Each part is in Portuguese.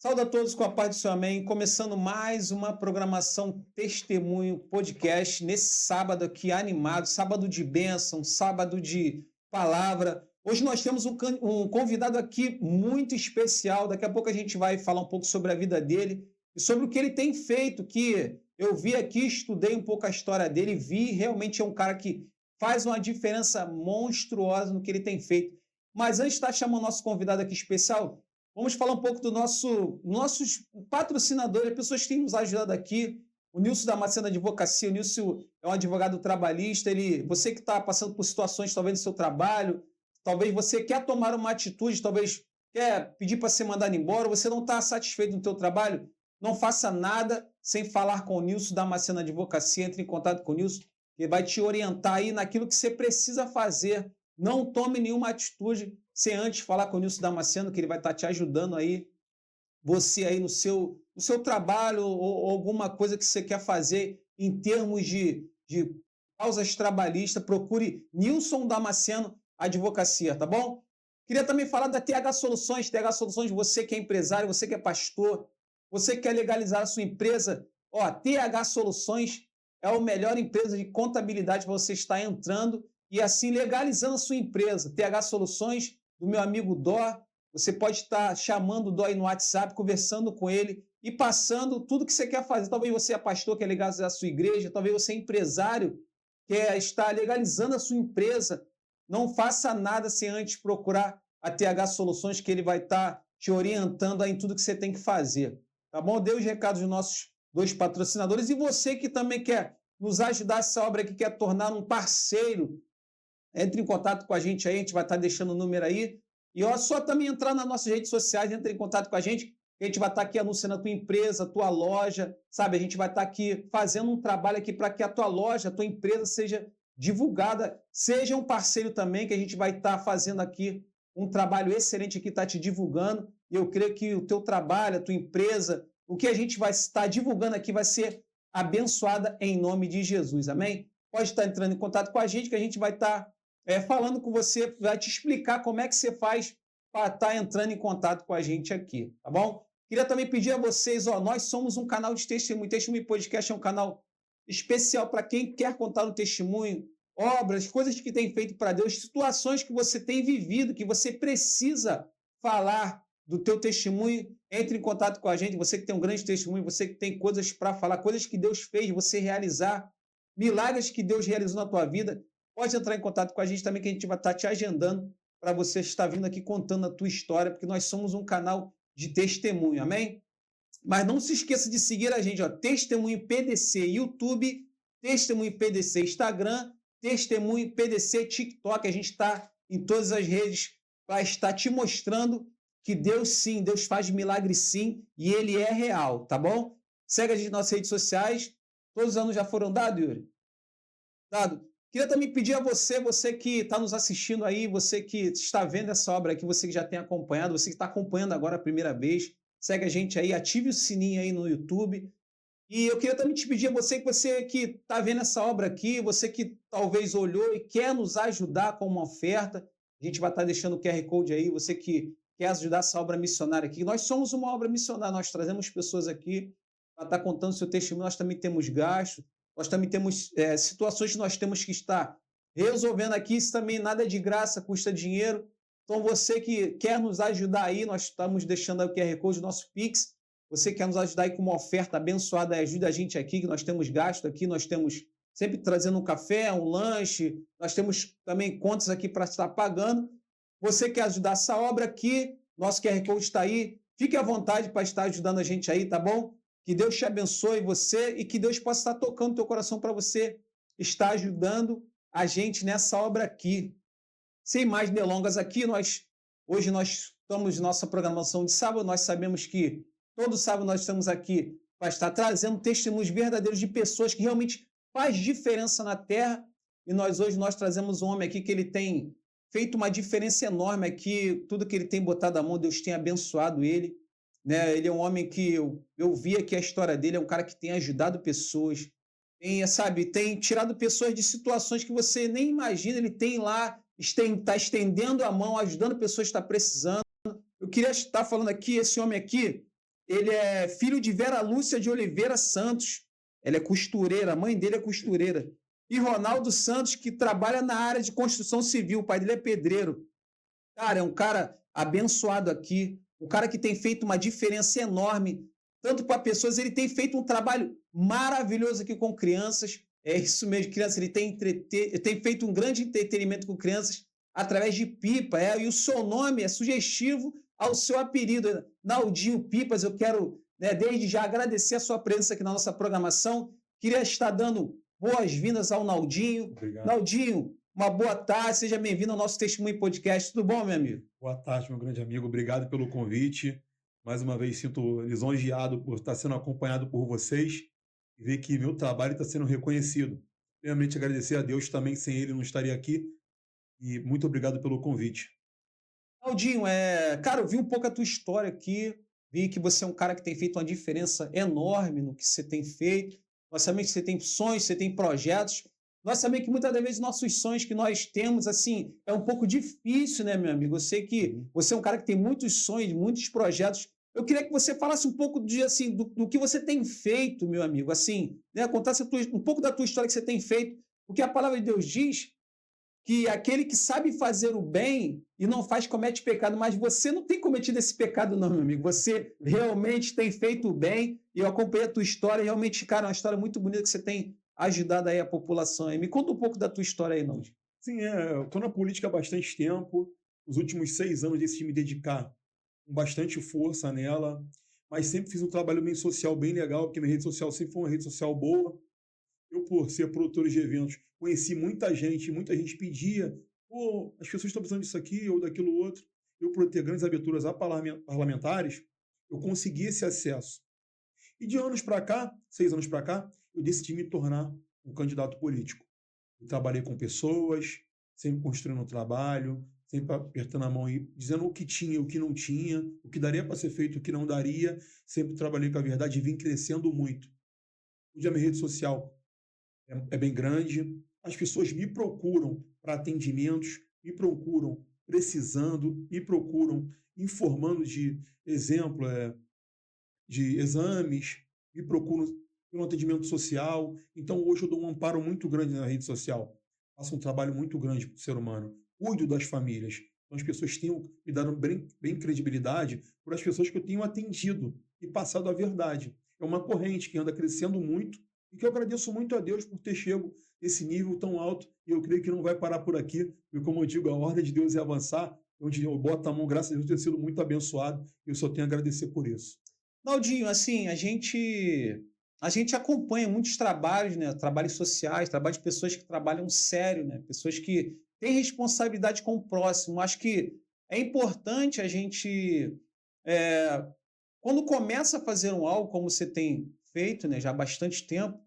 Saúde a todos com a paz do Senhor, amém. Começando mais uma programação Testemunho Podcast, nesse sábado aqui animado, sábado de bênção, sábado de palavra. Hoje nós temos um convidado aqui muito especial, daqui a pouco a gente vai falar um pouco sobre a vida dele e sobre o que ele tem feito, que eu vi aqui, estudei um pouco a história dele, vi, realmente é um cara que faz uma diferença monstruosa no que ele tem feito. Mas antes de estar chamando nosso convidado aqui especial, vamos falar um pouco do nossos patrocinadores, pessoas que têm nos ajudado aqui. O Nilson Damasceno Advocacia. O Nilson é um advogado trabalhista. Você que está passando por situações, talvez, no seu trabalho, talvez você quer tomar uma atitude, talvez quer pedir para ser mandado embora, você não está satisfeito no seu trabalho, não faça nada sem falar com o Nilson Damasceno Advocacia. Entre em contato com o Nilson, ele vai te orientar aí naquilo que você precisa fazer. Não tome nenhuma atitude sem antes falar com o Nilson Damasceno, que ele vai estar te ajudando aí, você aí no seu trabalho ou alguma coisa que você quer fazer em termos de causas trabalhistas, procure Nilson Damasceno Advocacia, tá bom? Queria também falar da TH Soluções. TH Soluções, você que é empresário, você que é pastor, você que quer legalizar a sua empresa, ó, TH Soluções é a melhor empresa de contabilidade para você estar entrando e assim legalizando a sua empresa. TH Soluções, do meu amigo Dó, você pode estar chamando o Dó aí no WhatsApp, conversando com ele e passando tudo que você quer fazer. Talvez você é pastor, quer legalizar a sua igreja, talvez você é empresário, quer estar legalizando a sua empresa. Não faça nada sem antes procurar a TH Soluções, que ele vai estar te orientando aí em tudo que você tem que fazer. Tá bom? Dê os recados dos nossos dois patrocinadores. E você que também quer nos ajudar essa obra aqui, quer tornar um parceiro, entre em contato com a gente aí, a gente vai estar deixando o número aí. E ó, só também entrar nas nossas redes sociais, entre em contato com a gente vai estar aqui anunciando a tua empresa, a tua loja, sabe? A gente vai estar aqui fazendo um trabalho aqui para que a tua loja, a tua empresa seja divulgada, seja um parceiro também, que a gente vai estar fazendo aqui um trabalho excelente aqui, está te divulgando. E eu creio que o teu trabalho, a tua empresa, o que a gente vai estar divulgando aqui vai ser abençoada em nome de Jesus, amém? Pode estar entrando em contato com a gente, que a gente vai estar falando com você, vai te explicar como é que você faz para estar entrando em contato com a gente aqui, tá bom? Queria também pedir a vocês, ó, nós somos um canal de testemunho. Testemunho Podcast é um canal especial para quem quer contar um testemunho, obras, coisas que tem feito para Deus, situações que você tem vivido, que você precisa falar do teu testemunho. Entre em contato com a gente, você que tem um grande testemunho, você que tem coisas para falar, coisas que Deus fez, você realizar, milagres que Deus realizou na tua vida. Pode entrar em contato com a gente também, que a gente vai estar te agendando para você estar vindo aqui contando a tua história, porque nós somos um canal de testemunho, amém? Mas não se esqueça de seguir a gente, ó, Testemunho PDC YouTube, Testemunho PDC Instagram, Testemunho PDC TikTok. A gente está em todas as redes para estar te mostrando que Deus sim, Deus faz milagre sim, e Ele é real, tá bom? Segue a gente nas nossas redes sociais. Todos os anos já foram dados, Yuri? Dado. Queria também pedir a você, você que está nos assistindo aí, você que está vendo essa obra aqui, você que já tem acompanhado, você que está acompanhando agora a primeira vez, segue a gente aí, ative o sininho aí no YouTube. E eu queria também te pedir a você que está vendo essa obra aqui, você que talvez olhou e quer nos ajudar com uma oferta, a gente vai estar deixando o QR Code aí, você que quer ajudar essa obra missionária aqui. Nós somos uma obra missionária, nós trazemos pessoas aqui para estar contando seu testemunho, nós também temos gastos, nós também temos situações que nós temos que estar resolvendo aqui. Isso também nada é de graça, custa dinheiro. Então, você que quer nos ajudar aí, nós estamos deixando aí o QR Code do nosso Pix. Você quer nos ajudar aí com uma oferta abençoada, ajuda a gente aqui, que nós temos gasto aqui, nós temos sempre trazendo um café, um lanche, nós temos também contas aqui para estar pagando. Você quer ajudar essa obra aqui, nosso QR Code está aí. Fique à vontade para estar ajudando a gente aí, tá bom? Que Deus te abençoe você e que Deus possa estar tocando teu coração para você estar ajudando a gente nessa obra aqui. Sem mais delongas aqui, hoje nós estamos em nossa programação de sábado, nós sabemos que todo sábado nós estamos aqui para estar trazendo testemunhos verdadeiros de pessoas que realmente faz diferença na terra. E hoje nós trazemos um homem aqui que ele tem feito uma diferença enorme aqui, tudo que ele tem botado a mão, Deus tem abençoado ele. Né? Ele é um homem que eu vi aqui a história dele, é um cara que tem ajudado pessoas, tem tirado pessoas de situações que você nem imagina. Ele tem lá, está estendendo a mão, ajudando pessoas que estão precisando. Eu queria estar falando aqui, esse homem aqui, ele é filho de Vera Lúcia de Oliveira Santos. Ela é costureira, a mãe dele é costureira. E Ronaldo Santos, que trabalha na área de construção civil, o pai dele é pedreiro. Cara, é um cara abençoado aqui, um cara que tem feito uma diferença enorme, tanto para pessoas, ele tem feito um trabalho maravilhoso aqui com crianças, é isso mesmo, crianças, ele tem feito um grande entretenimento com crianças através de pipa, e o seu nome é sugestivo ao seu apelido, Naldinho Pipas. Eu quero, né, desde já agradecer a sua presença aqui na nossa programação, queria estar dando boas-vindas ao Naldinho. Obrigado. Naldinho, uma boa tarde, seja bem-vindo ao nosso Testemunho Podcast. Tudo bom, meu amigo? Boa tarde, meu grande amigo. Obrigado pelo convite. Mais uma vez, sinto lisonjeado por estar sendo acompanhado por vocês e ver que meu trabalho está sendo reconhecido. Primeiramente, agradecer a Deus também, sem ele não estaria aqui. E muito obrigado pelo convite. Claudinho, cara, eu vi um pouco a tua história aqui, vi que você é um cara que tem feito uma diferença enorme no que você tem feito. Nós sabemos que você tem sonhos, você tem projetos. Nós sabemos que muitas das vezes nossos sonhos que nós temos, assim, é um pouco difícil, né, meu amigo? Eu sei que você é um cara que tem muitos sonhos, muitos projetos. Eu queria que você falasse um pouco assim, do que você tem feito, meu amigo, assim, né? Contasse um pouco da tua história que você tem feito, porque a palavra de Deus diz que aquele que sabe fazer o bem e não faz comete pecado, mas você não tem cometido esse pecado não, meu amigo. Você realmente tem feito o bem, e eu acompanhei a tua história, realmente, cara, é uma história muito bonita que você tem ajudado aí a população. Me conta um pouco da tua história aí, Naldi. Sim, eu estou na política há bastante tempo. Nos últimos 6 anos decidi me dedicar com bastante força nela, mas sempre fiz um trabalho bem social, bem legal, porque minha rede social sempre foi uma rede social boa. Eu, por ser produtor de eventos, conheci muita gente pedia, pô, as pessoas estão precisando disso aqui ou daquilo outro. Eu, por ter grandes aberturas a parlamentares, eu consegui esse acesso. E de anos para cá, 6 anos para cá, eu decidi me tornar um candidato político. Eu trabalhei com pessoas, sempre construindo um trabalho, sempre apertando a mão e dizendo o que tinha e o que não tinha, o que daria para ser feito e o que não daria. Sempre trabalhei com a verdade e vim crescendo muito. Hoje a minha rede social é bem grande. As pessoas me procuram para atendimentos, me procuram precisando, me procuram informando de exemplo, de exames, me procuram pelo atendimento social. Então, hoje eu dou um amparo muito grande na rede social. Faço um trabalho muito grande para o ser humano. Cuido das famílias. Então, as pessoas me dado bem credibilidade por as pessoas que eu tenho atendido e passado a verdade. É uma corrente que anda crescendo muito e que eu agradeço muito a Deus por ter chego esse nível tão alto, e eu creio que não vai parar por aqui, porque, como eu digo, a ordem de Deus é avançar, onde eu boto a mão, graças a Deus, ter sido muito abençoado, e eu só tenho a agradecer por isso. Naldinho, assim, a gente acompanha muitos trabalhos, né? Trabalhos sociais, trabalhos de pessoas que trabalham sério, né? Pessoas que têm responsabilidade com o próximo. Acho que é importante a gente, é, quando começa a fazer algo, como você tem feito, né, já há bastante tempo,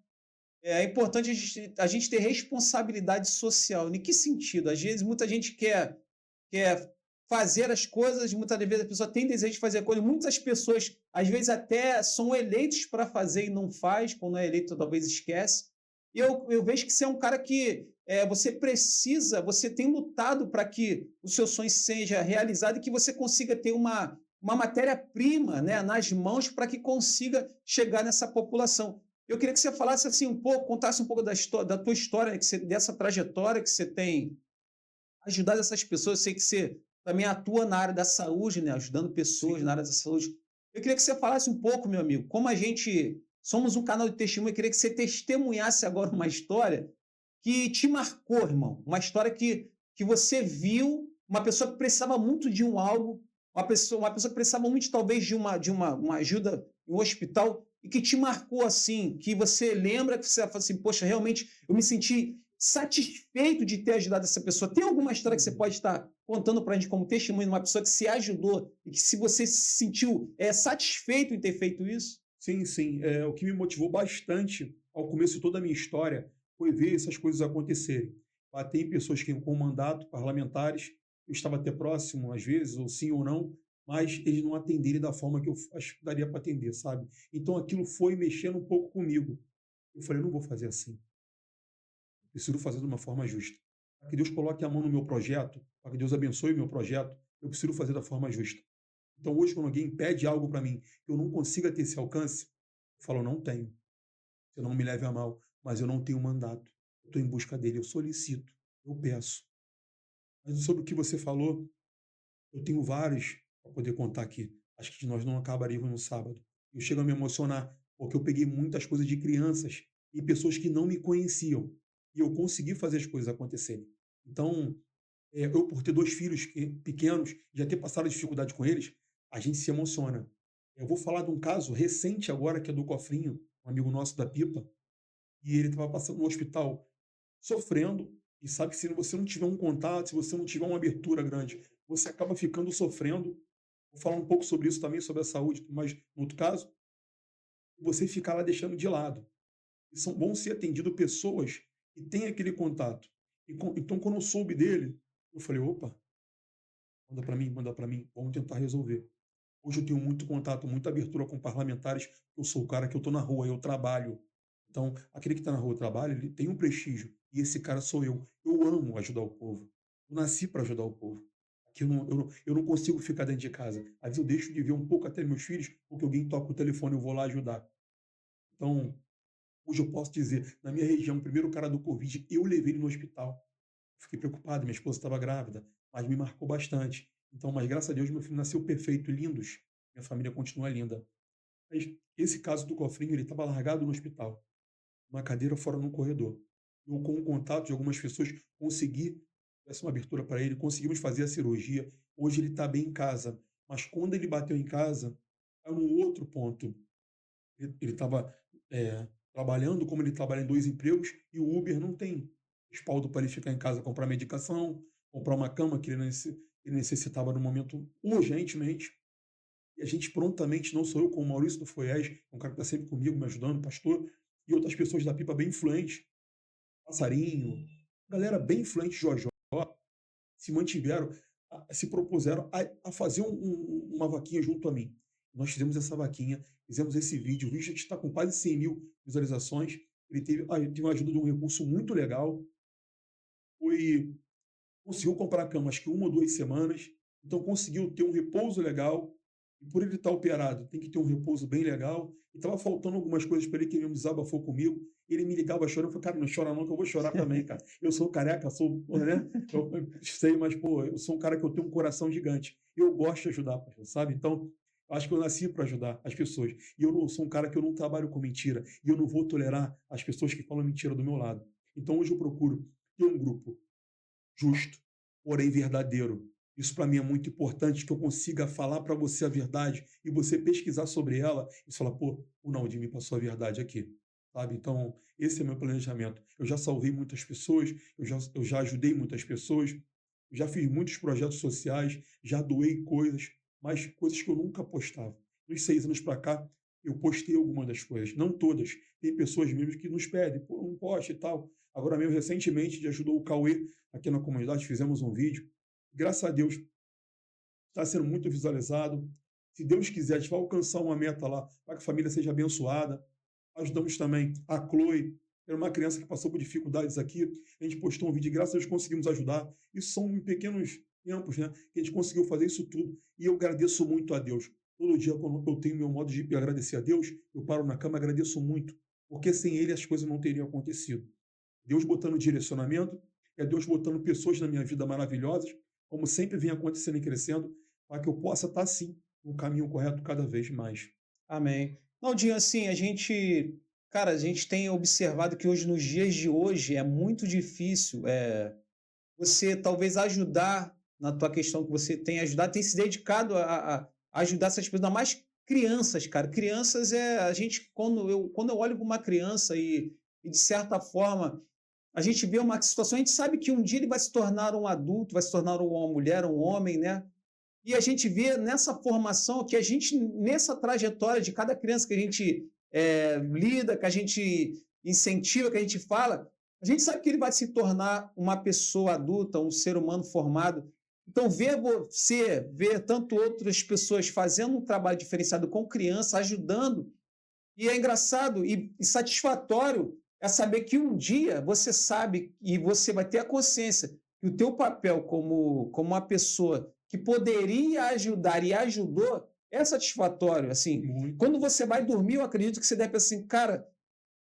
é importante a gente ter responsabilidade social. Em que sentido? Às vezes, muita gente quer fazer as coisas, muitas vezes a pessoa tem desejo de fazer coisas, muitas pessoas, às vezes, até são eleitos para fazer e não faz, quando é eleito, talvez esquece. E eu vejo que você é um cara que você tem lutado para que o seu sonho seja realizado e que você consiga ter uma matéria-prima, né, nas mãos para que consiga chegar nessa população. Eu queria que você falasse assim um pouco, contasse um pouco da tua história, dessa trajetória que você tem ajudado essas pessoas. Eu sei que você também atua na área da saúde, né, ajudando pessoas Sim. na área da saúde. Eu queria que você falasse um pouco, meu amigo, como a gente somos um canal de testemunho, eu queria que você testemunhasse agora uma história que te marcou, irmão. Uma história que você viu, uma pessoa que precisava muito de um algo, uma pessoa que precisava muito, talvez, de uma ajuda em um hospital, e que te marcou assim, que você lembra, que você fala assim, poxa, realmente eu me senti satisfeito de ter ajudado essa pessoa. Tem alguma história que você pode estar contando para a gente como testemunho de uma pessoa que se ajudou e que se você se sentiu satisfeito em ter feito isso? Sim, sim. O que me motivou bastante ao começo de toda a minha história foi ver essas coisas acontecerem. Bater em pessoas que com mandato, parlamentares, eu estava até próximo, às vezes, ou sim ou não, mas eles não atenderem da forma que eu acho que daria para atender, sabe? Então aquilo foi mexendo um pouco comigo. Eu falei, eu não vou fazer assim. Eu preciso fazer de uma forma justa. Para que Deus coloque a mão no meu projeto, para que Deus abençoe o meu projeto, eu preciso fazer da forma justa. Então, hoje, quando alguém pede algo para mim que eu não consiga ter esse alcance, eu falo, não tenho. Você não me leve a mal, mas eu não tenho mandato. Eu estou em busca dele, eu solicito, eu peço. Mas sobre o que você falou, eu tenho vários para poder contar aqui. Acho que nós não acabaríamos no sábado. Eu chego a me emocionar, porque eu peguei muitas coisas de crianças e pessoas que não me conheciam. E eu consegui fazer as coisas acontecerem. Então, eu por ter 2 filhos pequenos, já ter passado dificuldade com eles, a gente se emociona. Eu vou falar de um caso recente agora, que é do Cofrinho, um amigo nosso da Pipa, e ele estava passando no hospital sofrendo, e sabe que se você não tiver um contato, se você não tiver uma abertura grande, você acaba ficando sofrendo. Vou falar um pouco sobre isso também, sobre a saúde, mas no outro caso, você ficar lá deixando de lado. E vão ser atendidas pessoas que têm aquele contato. Então, quando eu soube dele, eu falei, opa, manda para mim, vamos tentar resolver. Hoje eu tenho muito contato, muita abertura com parlamentares. Eu sou o cara que eu estou na rua, eu trabalho. Então, aquele que está na rua, trabalha, ele tem um prestígio. E esse cara sou eu. Eu amo ajudar o povo. Eu nasci para ajudar o povo. Aqui eu não consigo ficar dentro de casa. Às vezes eu deixo de ver um pouco até meus filhos, porque alguém toca o telefone, eu vou lá ajudar. Então, hoje eu posso dizer, na minha região, o primeiro cara do Covid, eu levei ele no hospital. Fiquei preocupado, minha esposa estava grávida, mas me marcou bastante. Então, mas graças a Deus, meu filho nasceu perfeito, lindos. Minha família continua linda. Mas esse caso do Cofrinho, ele estava largado no hospital, uma cadeira fora no corredor. Eu, com o contato de algumas pessoas, consegui essa uma abertura para ele, conseguimos fazer a cirurgia. Hoje ele está bem em casa. Mas quando ele bateu em casa, era um outro ponto. Ele estava trabalhando, como ele trabalha em 2 empregos, e o Uber não tem respaldo para ele ficar em casa, comprar medicação, comprar uma cama que ele necessitava no momento urgentemente. E a gente prontamente, não sou eu, como o Maurício do Foiés, um cara que está sempre comigo, me ajudando, pastor, e outras pessoas da Pipa bem influentes, Passarinho, galera bem influente, Jojó, se mantiveram, se propuseram a fazer uma vaquinha junto a mim. Nós fizemos essa vaquinha, fizemos esse vídeo, o vídeo está com quase 100 mil visualizações, ele teve uma ajuda de um recurso muito legal, conseguiu comprar a cama acho que 1 ou 2 semanas, então conseguiu ter um repouso legal, e por ele estar operado, tem que ter um repouso bem legal, e estava faltando algumas coisas para ele, que ele me desabafou comigo, ele me ligava chorando, eu falei, cara, não chora não, que eu vou chorar também, cara. Eu sou careca, né? Eu sei, mas, pô, eu sou um cara que eu tenho um coração gigante. Eu gosto de ajudar, sabe? Então, acho que eu nasci para ajudar as pessoas. E eu não sou um cara que eu não trabalho com mentira. E eu não vou tolerar as pessoas que falam mentira do meu lado. Então, hoje eu procuro ter um grupo justo, porém verdadeiro. Isso para mim é muito importante, que eu consiga falar para você a verdade e você pesquisar sobre ela e falar, pô, o Naldim me passou a verdade aqui. Sabe? Então, esse é meu planejamento. Eu já salvei muitas pessoas, eu já ajudei muitas pessoas, já fiz muitos projetos sociais, já doei coisas, mas coisas que eu nunca postava. Nos 6 anos para cá, eu postei algumas das coisas, não todas. Tem pessoas mesmo que nos pedem, pô, não poste e tal. Agora mesmo, recentemente, já ajudou o Cauê aqui na comunidade, fizemos um vídeo. Graças a Deus, está sendo muito visualizado. Se Deus quiser, a gente vai alcançar uma meta lá, para que a família seja abençoada. Ajudamos também a Chloe, era uma criança que passou por dificuldades aqui. A gente postou um vídeo e graças a Deus conseguimos ajudar. Isso são em pequenos tempos, né? Que a gente conseguiu fazer isso tudo. E eu agradeço muito a Deus. Todo dia, quando eu tenho meu modo de agradecer a Deus, eu paro na cama e agradeço muito. Porque sem Ele as coisas não teriam acontecido. Deus botando direcionamento, é Deus botando pessoas na minha vida maravilhosas, como sempre vem acontecendo e crescendo, para que eu possa estar, sim, no caminho correto cada vez mais. Amém. Claudinho, assim, cara, a gente tem observado que hoje, nos dias de hoje, é muito difícil você talvez ajudar na tua questão que você tem ajudado, tem se dedicado a ajudar essas pessoas, ainda mais crianças, cara. Crianças quando eu olho para uma criança e de certa forma a gente vê uma situação, a gente sabe que um dia ele vai se tornar um adulto, vai se tornar uma mulher, um homem, né? E a gente vê nessa formação que a gente, nessa trajetória de cada criança que a gente lida, que a gente incentiva, que a gente fala, a gente sabe que ele vai se tornar uma pessoa adulta, um ser humano formado. Então, ver tanto outras pessoas fazendo um trabalho diferenciado com criança, ajudando, e é engraçado e satisfatório é saber que um dia você sabe e você vai ter a consciência que o teu papel como uma pessoa que poderia ajudar e ajudou, é satisfatório. Assim, Muito. quando você vai dormir, eu acredito que você deve pensar assim, cara,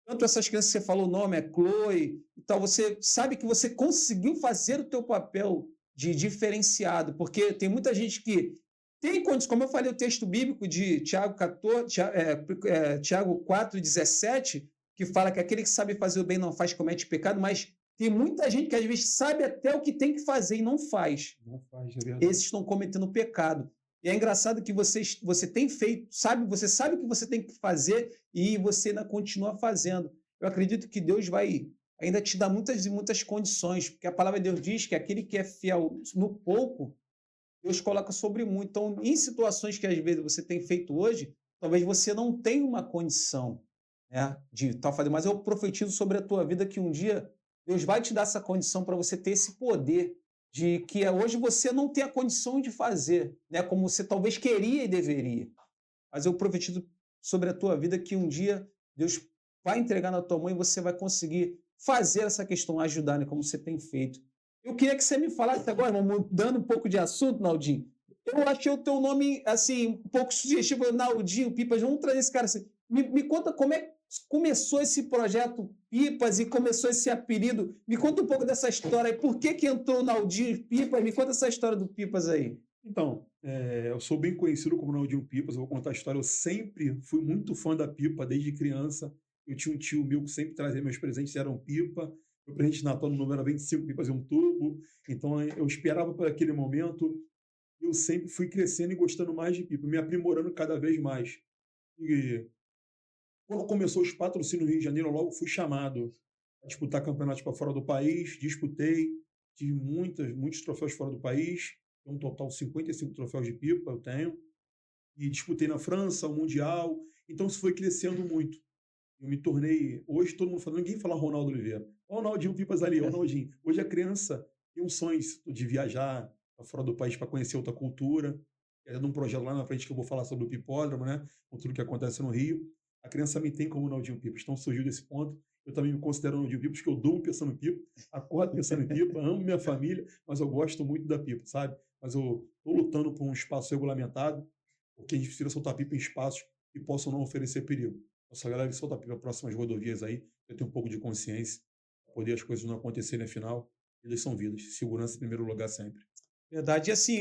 tanto essas crianças que você falou o nome, é Chloe e tal, você sabe que você conseguiu fazer o teu papel de diferenciado, porque tem muita gente que tem condições, como eu falei, o texto bíblico de Tiago 4,17, que fala que aquele que sabe fazer o bem não faz, comete pecado, mas tem muita gente que às vezes sabe até o que tem que fazer e não faz. Não faz, é verdade. Esses estão cometendo pecado. E é engraçado que você tem feito, você sabe o que você tem que fazer e você ainda continua fazendo. Eu acredito que Deus vai ainda te dar muitas e muitas condições, porque a palavra de Deus diz que aquele que é fiel no pouco, Deus coloca sobre muito. Então, em situações que às vezes você tem feito hoje, talvez você não tenha uma condição, né, de tal fazer, mas eu profetizo sobre a tua vida que um dia Deus vai te dar essa condição para você ter esse poder de que hoje você não tem a condição de fazer, né, como você talvez queria e deveria. Mas eu profetizo sobre a tua vida que um dia Deus vai entregar na tua mão e você vai conseguir fazer essa questão, ajudar, né, como você tem feito. Eu queria que você me falasse agora, mudando um pouco de assunto, Naldinho. Eu achei o teu nome, assim, um pouco sugestivo, Naldinho, Pipas. Vamos trazer esse cara assim. Me conta como é que começou esse projeto Pipas e começou esse apelido. Me conta um pouco dessa história aí. Por que entrou o Naldinho Pipas? Me conta essa história do Pipas aí. Então, eu sou bem conhecido como Naldinho Pipas, eu vou contar a história. Eu sempre fui muito fã da pipa, desde criança. Eu tinha um tio meu que sempre trazia meus presentes, eram pipa. Meu presente de Natal no número era 25 pipas e um tubo. Então, eu esperava por aquele momento. Eu sempre fui crescendo e gostando mais de pipa, me aprimorando cada vez mais. E quando começou os patrocínios no Rio de Janeiro, eu logo fui chamado a disputar campeonatos para fora do país, disputei, tive muitos troféus fora do país, um total de 55 troféus de pipa eu tenho, e disputei na França, o Mundial, então isso foi crescendo muito. Eu me tornei, hoje todo mundo fala, ninguém fala Ronaldo Oliveira, ó, o Ronaldinho Pipas ali, ó, o Ronaldinho. Hoje a criança tem um sonho de viajar para fora do país para conhecer outra cultura, é de um projeto lá na frente que eu vou falar sobre o Pipódromo, né, com tudo que acontece no Rio. A criança me tem como Ronaldinho Pipas, então surgiu desse ponto. Eu também me considero Ronaldinho Pipas, porque eu durmo pensando em pipa, acordo pensando em pipa, amo minha família, mas eu gosto muito da pipa, sabe? Mas eu estou lutando por um espaço regulamentado, porque a gente precisa soltar pipa em espaços que possam não oferecer perigo. Nossa galera que solta pipa próximas rodovias aí, eu tenho um pouco de consciência, para poder as coisas não acontecerem, afinal, vidas são vidas. Segurança em primeiro lugar sempre. Verdade. E assim,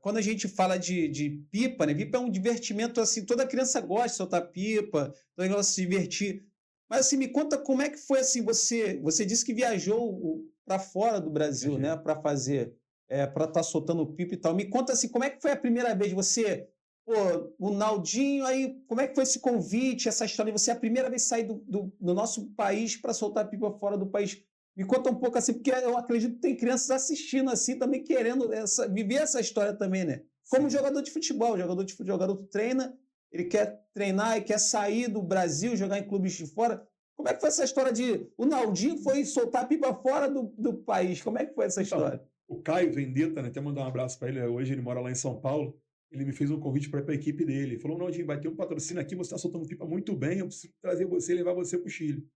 quando a gente fala de pipa, né? Pipa é um divertimento, assim, toda criança gosta de soltar pipa, toda criança gosta de se divertir. Mas assim, me conta como é que foi assim, você disse que viajou para fora do Brasil, né? Para fazer, para estar soltando pipa e tal. Me conta assim, como é que foi a primeira vez? Você, pô, o Naldinho, aí, como é que foi esse convite, essa história de você a primeira vez sair do nosso país para soltar pipa fora do país? Me conta um pouco assim, porque eu acredito que tem crianças assistindo assim, também querendo viver essa história também, né? Como jogador de futebol, jogador treina, ele quer treinar e quer sair do Brasil, jogar em clubes de fora. Como é que foi essa história de... O Naldinho foi soltar pipa fora do país. Como é que foi essa história? Então, o Caio Vendetta, né, até mandar um abraço para ele, hoje ele mora lá em São Paulo, ele me fez um convite para ir para a equipe dele. Ele falou, Naldinho, vai ter um patrocínio aqui, você está soltando pipa muito bem, eu preciso trazer você e levar você para o Chile.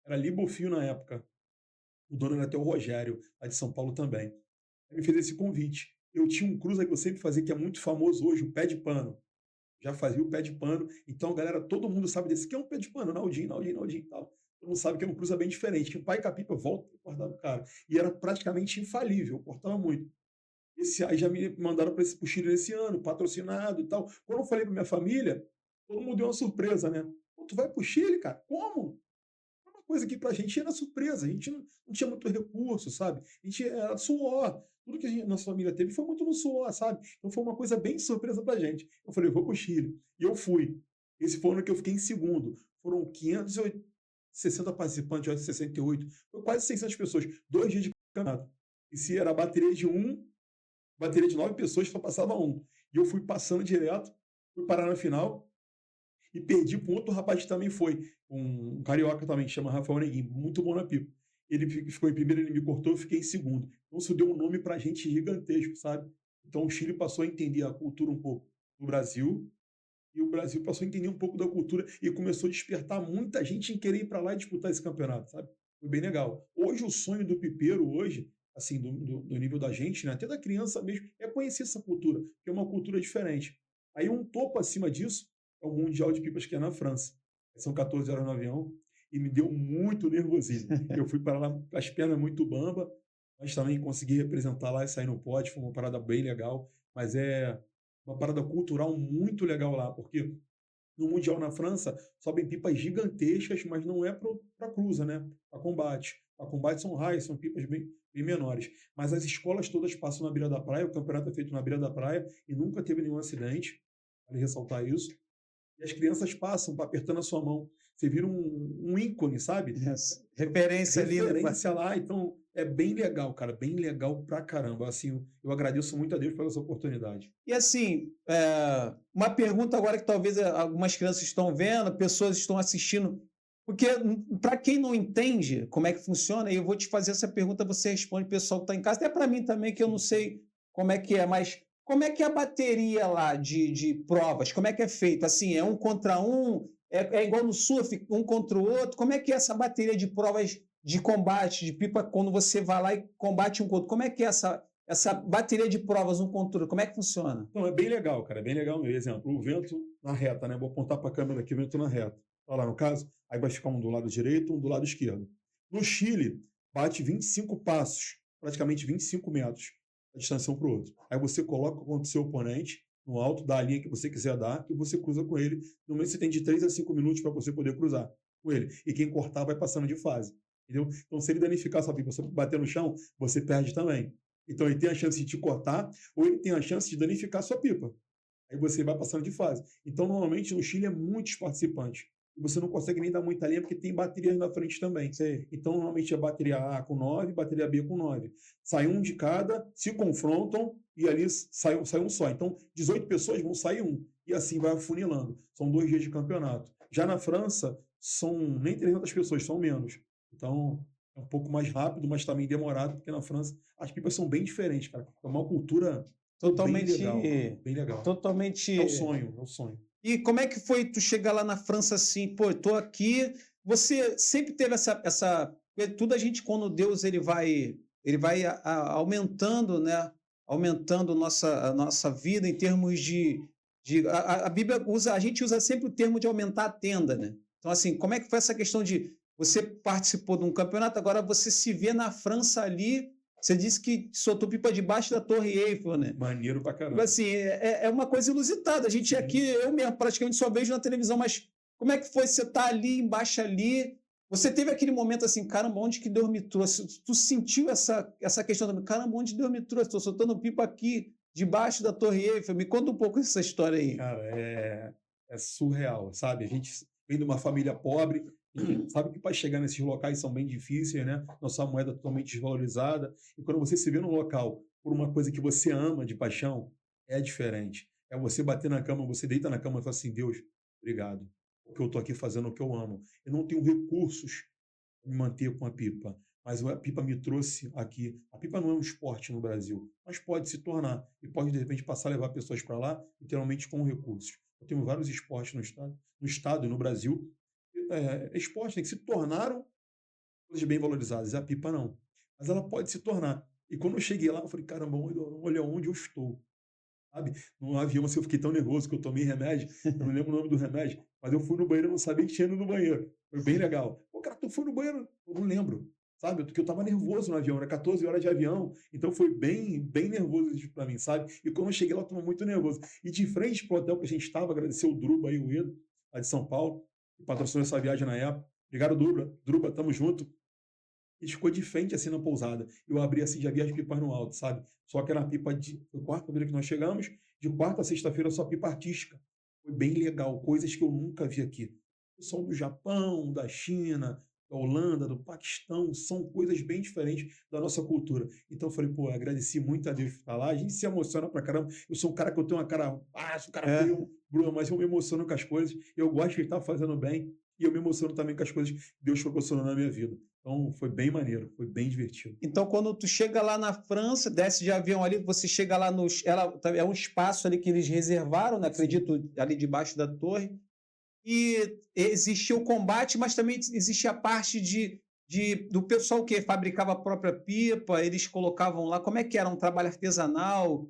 Era Libofio na época. O dono era até o Rogério, lá de São Paulo também. Ele me fez esse convite. Eu tinha um cruza que eu sempre fazia, que é muito famoso hoje, o pé de pano. Já fazia o pé de pano. Então, galera, todo mundo sabe desse que é um pé de pano, Naldinho e tal. Todo mundo sabe que é um cruza bem diferente. Que o pai capipa volta e cortava o cara. E era praticamente infalível, cortava muito. Esse aí já me mandaram para o Chile esse ano, patrocinado e tal. Quando eu falei para minha família, todo mundo deu uma surpresa, né? Pô, tu vai para o Chile, cara? Como? Uma coisa que pra gente era surpresa, a gente não tinha muito recurso, sabe? A gente era suor. Tudo que nossa família teve foi muito no suor, sabe? Então foi uma coisa bem surpresa pra gente. Eu falei, eu vou pro Chile. E eu fui. Esse foi o ano que eu fiquei em segundo. Foram 560 participantes, eu 68. Foi quase 600 pessoas. 2 dias de campeonato. E se era bateria de 9 pessoas, só passava um. E eu fui passando direto, fui parar na final e perdi para um outro rapaz que também foi, um carioca também, que chama Rafael Neguinho, muito bom na pipa. Ele ficou em primeiro, ele me cortou, eu fiquei em segundo. Então isso deu um nome para a gente gigantesco, sabe? Então o Chile passou a entender a cultura um pouco do Brasil, e o Brasil passou a entender um pouco da cultura e começou a despertar muita gente em querer ir para lá e disputar esse campeonato, sabe? Foi bem legal. Hoje o sonho do pipeiro, hoje, assim, do nível da gente, né? Até da criança mesmo, é conhecer essa cultura, que é uma cultura diferente. Aí um topo acima disso é o Mundial de Pipas que é na França. São 14 horas no avião e me deu muito nervosismo. Eu fui para lá com as pernas muito bamba, mas também consegui representar lá e sair no pódio, foi uma parada bem legal, mas é uma parada cultural muito legal lá, porque no Mundial na França sobem pipas gigantescas, mas não é para cruza, né? Para combate. Para combate são raios, são pipas bem menores. Mas as escolas todas passam na beira da praia, o campeonato é feito na beira da praia e nunca teve nenhum acidente, vale ressaltar isso. E as crianças passam apertando a sua mão. Você vira um ícone, sabe? Referência ali. Referência lá. Então, é bem legal, cara. Bem legal pra caramba. Assim, eu agradeço muito a Deus pela essa oportunidade. E assim, uma pergunta agora que talvez algumas crianças estão vendo, pessoas estão assistindo, porque para quem não entende como é que funciona, eu vou te fazer essa pergunta, você responde, o pessoal que está em casa, até para mim também, que eu não sei como é que é, mas como é que é a bateria lá de provas? Como é que é feito? Assim, é um contra um? É igual no surf, um contra o outro? Como é que é essa bateria de provas de combate, de pipa, quando você vai lá e combate um contra o outro? Como é que é essa bateria de provas um contra o outro? Como é que funciona? Não, é bem legal, cara. É bem legal mesmo. Exemplo, o vento na reta, né? Vou apontar para a câmera aqui, o vento na reta. Olha lá, no caso, aí vai ficar um do lado direito, um do lado esquerdo. No Chile, bate 25 passos, praticamente 25 metros, a distância um para o outro. Aí você coloca contra o seu oponente no alto da linha que você quiser dar e você cruza com ele. No momento você tem de 3 a 5 minutos para você poder cruzar com ele. E quem cortar vai passando de fase. Entendeu? Então, se ele danificar sua pipa, você bater no chão, você perde também. Então, ele tem a chance de te cortar ou ele tem a chance de danificar sua pipa. Aí você vai passando de fase. Então, normalmente, no Chile é muitos participantes. E você não consegue nem dar muita linha porque tem baterias na frente também. Sim. Então, normalmente é bateria A com 9, bateria B com 9. Sai um de cada, se confrontam e ali sai um só. Então, 18 pessoas vão sair um. E assim vai afunilando. São 2 dias de campeonato. Já na França, são nem 300 pessoas, são menos. Então, é um pouco mais rápido, mas também demorado, porque na França as pipas são bem diferentes, cara. É uma cultura Totalmente bem legal. Bem legal. Totalmente. É o sonho, é o sonho. E como é que foi tu chegar lá na França assim, pô, eu tô aqui. Você sempre teve tudo a gente, quando Deus ele vai aumentando, né? Aumentando a nossa vida em termos a Bíblia usa, a gente usa sempre o termo de aumentar a tenda, né? Então, assim, como é que foi essa questão de você participou de um campeonato, agora você se vê na França ali, você disse que soltou pipa debaixo da Torre Eiffel, né? Maneiro pra caramba. Assim, é uma coisa inusitada. A gente aqui, eu mesmo praticamente só vejo na televisão, mas como é que foi você estar ali, embaixo ali? Você teve aquele momento assim, caramba, onde que Deus me trouxe? Tu sentiu essa questão também, caramba, onde Deus me trouxe? Estou soltando pipa aqui, debaixo da Torre Eiffel. Me conta um pouco essa história aí. Cara, é surreal, sabe? A gente vem de uma família pobre, sabe que para chegar nesses locais são bem difíceis, né? Nossa moeda totalmente desvalorizada. E quando você se vê num local por uma coisa que você ama de paixão, é diferente. É você bater na cama, você deita na cama e fala assim, Deus, obrigado, porque eu tô aqui fazendo o que eu amo. Eu não tenho recursos para me manter com a pipa, mas a pipa me trouxe aqui. A pipa não é um esporte no Brasil, mas pode se tornar. E pode, de repente, passar a levar pessoas para lá, literalmente com recursos. Eu tenho vários esportes no estado e no Brasil, esportes, né, que se tornaram coisas bem valorizadas. A pipa não. Mas ela pode se tornar. E quando eu cheguei lá, eu falei, caramba, olha onde eu estou. Sabe? No avião, assim, eu fiquei tão nervoso que eu tomei remédio. Eu não lembro o nome do remédio. Mas eu fui no banheiro, eu não sabia que tinha ido no banheiro. Foi bem legal. Pô, cara, tu foi no banheiro? Eu não lembro. Sabe? Porque eu tava nervoso no avião. Era 14 horas de avião. Então foi bem nervoso isso pra mim, sabe? E quando eu cheguei lá, eu tava muito nervoso. E de frente pro hotel que a gente estava, agradecer o Druba aí, o Edo, lá de São Paulo, que patrocinou essa viagem na época. Obrigado, Druba. Druba, tamo junto. E ficou de frente assim na pousada. Eu abri assim, já vi as pipas no alto, sabe? Só que era pipa foi quarta-feira que nós chegamos, de quarta a sexta-feira só pipa artística. Foi bem legal, coisas que eu nunca vi aqui. São do Japão, da China, da Holanda, do Paquistão, são coisas bem diferentes da nossa cultura. Então eu falei, pô, agradeci muito a Deus por estar lá. A gente se emociona pra caramba. Eu sou um cara que eu tenho uma cara, sou um cara feio, Bruno, mas eu me emociono com as coisas. Eu gosto de estar fazendo bem e eu me emociono também com as coisas que Deus proporcionou na minha vida. Então, foi bem maneiro, foi bem divertido. Então, quando tu chega lá na França, desce de avião ali, você chega lá é um espaço ali que eles reservaram, né? Acredito, ali debaixo da torre. E existia o combate, mas também existia a parte do pessoal que fabricava a própria pipa, eles colocavam lá, como é que era um trabalho artesanal?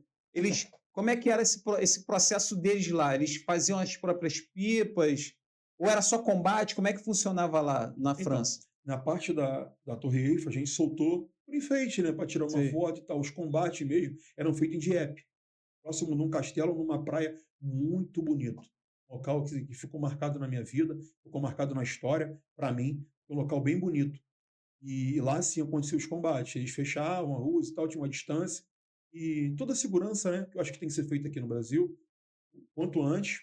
Como é que era esse processo deles lá? Eles faziam as próprias pipas? Ou era só combate? Como é que funcionava lá na Então, França? na parte da Torre Eiffel, a gente soltou por enfeite, né, para tirar uma Sim. foto e tal. Os combates mesmo eram feitos em Dieppe, próximo num castelo, numa praia muito bonito. Um local que ficou marcado na minha vida, ficou marcado na história, para mim, um local bem bonito. E lá sim aconteciam os combates. Eles fechavam a rua e tal, tinha uma distância. E toda a segurança, né, que eu acho que tem que ser feita aqui no Brasil, quanto antes,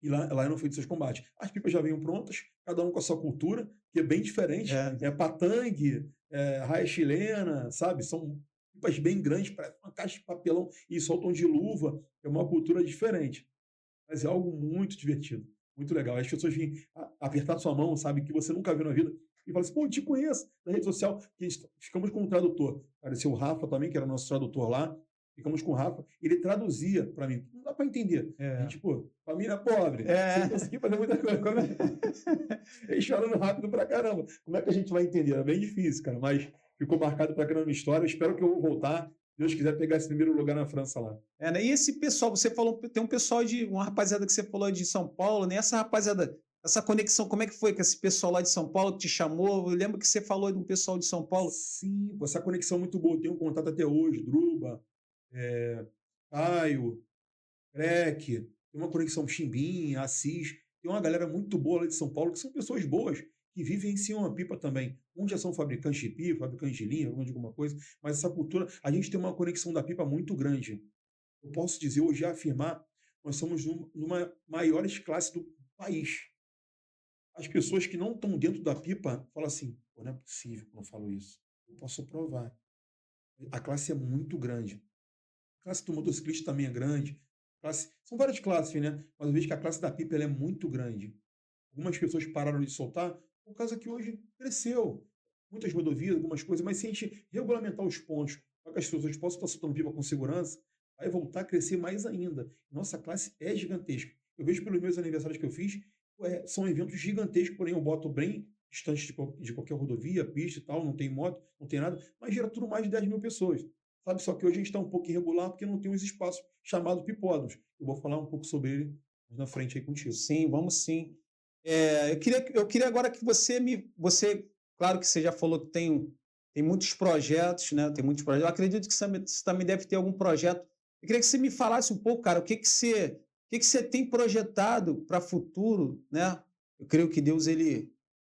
e lá eram feitos seus combates. As pipas já vinham prontas, cada um com a sua cultura, que é bem diferente. É. É patangue, raia chilena, sabe? São pipas bem grandes, parece uma caixa de papelão e soltam de luva. É uma cultura diferente. Mas é algo muito divertido, muito legal. As pessoas vêm apertar sua mão, sabe? Que você nunca viu na vida. E fala assim, pô, eu te conheço na rede social. Que ficamos com um tradutor. Apareceu o Rafa também, que era nosso tradutor lá. Ficamos com o Rafa. Ele traduzia para mim. Não dá para entender. A É. gente, pô, família pobre. Sem É. conseguir fazer muita coisa. Eles falando rápido pra caramba. Como é que a gente vai entender? É bem difícil, cara. Mas ficou marcado pra caramba a história. Eu espero que eu vou voltar. Se Deus quiser pegar esse primeiro lugar na França lá. Né? E esse pessoal, você falou, tem um pessoal uma rapaziada que você falou de São Paulo, né? Essa rapaziada, essa conexão, como é que foi que esse pessoal lá de São Paulo te chamou? Eu lembro que você falou de um pessoal de São Paulo. Sim, essa conexão é muito boa. Eu tenho um contato até hoje, Druba, Caio, Crec, tem uma conexão Chimbim, Assis. Tem uma galera muito boa lá de São Paulo, que são pessoas boas, que vivenciam a pipa também. Uns já são fabricantes de pipa, fabricantes de linha, alguma coisa, mas essa cultura, a gente tem uma conexão da pipa muito grande. Eu posso dizer hoje, afirmar, nós somos numa maiores classes do país. As pessoas que não estão dentro da pipa falam assim, pô, não é possível que eu não falo isso. Eu posso provar. A classe é muito grande. A classe do motociclista também é grande. São várias classes, né? Mas eu vejo que a classe da pipa ela é muito grande. Algumas pessoas pararam de soltar por causa que hoje cresceu. Muitas rodovias, algumas coisas, mas se a gente regulamentar os pontos para que as pessoas possam estar soltando pipa com segurança, vai voltar a crescer mais ainda. Nossa classe é gigantesca. Eu vejo pelos meus aniversários que eu fiz, são eventos gigantescos, porém eu boto bem distante de qualquer rodovia, pista e tal, não tem moto, não tem nada, mas gera tudo mais de 10 mil pessoas. Sabe? Só que hoje a gente está um pouco irregular porque não tem os espaços chamados pipódromos. Eu vou falar um pouco sobre ele na frente aí contigo. Sim, vamos sim. Eu queria agora que você, claro que você já falou que tem muitos projetos, né? Tem muitos projetos. Eu acredito que você também deve ter algum projeto. Eu queria que você me falasse um pouco, cara, o que que você tem projetado para futuro, né? Eu creio que Deus, ele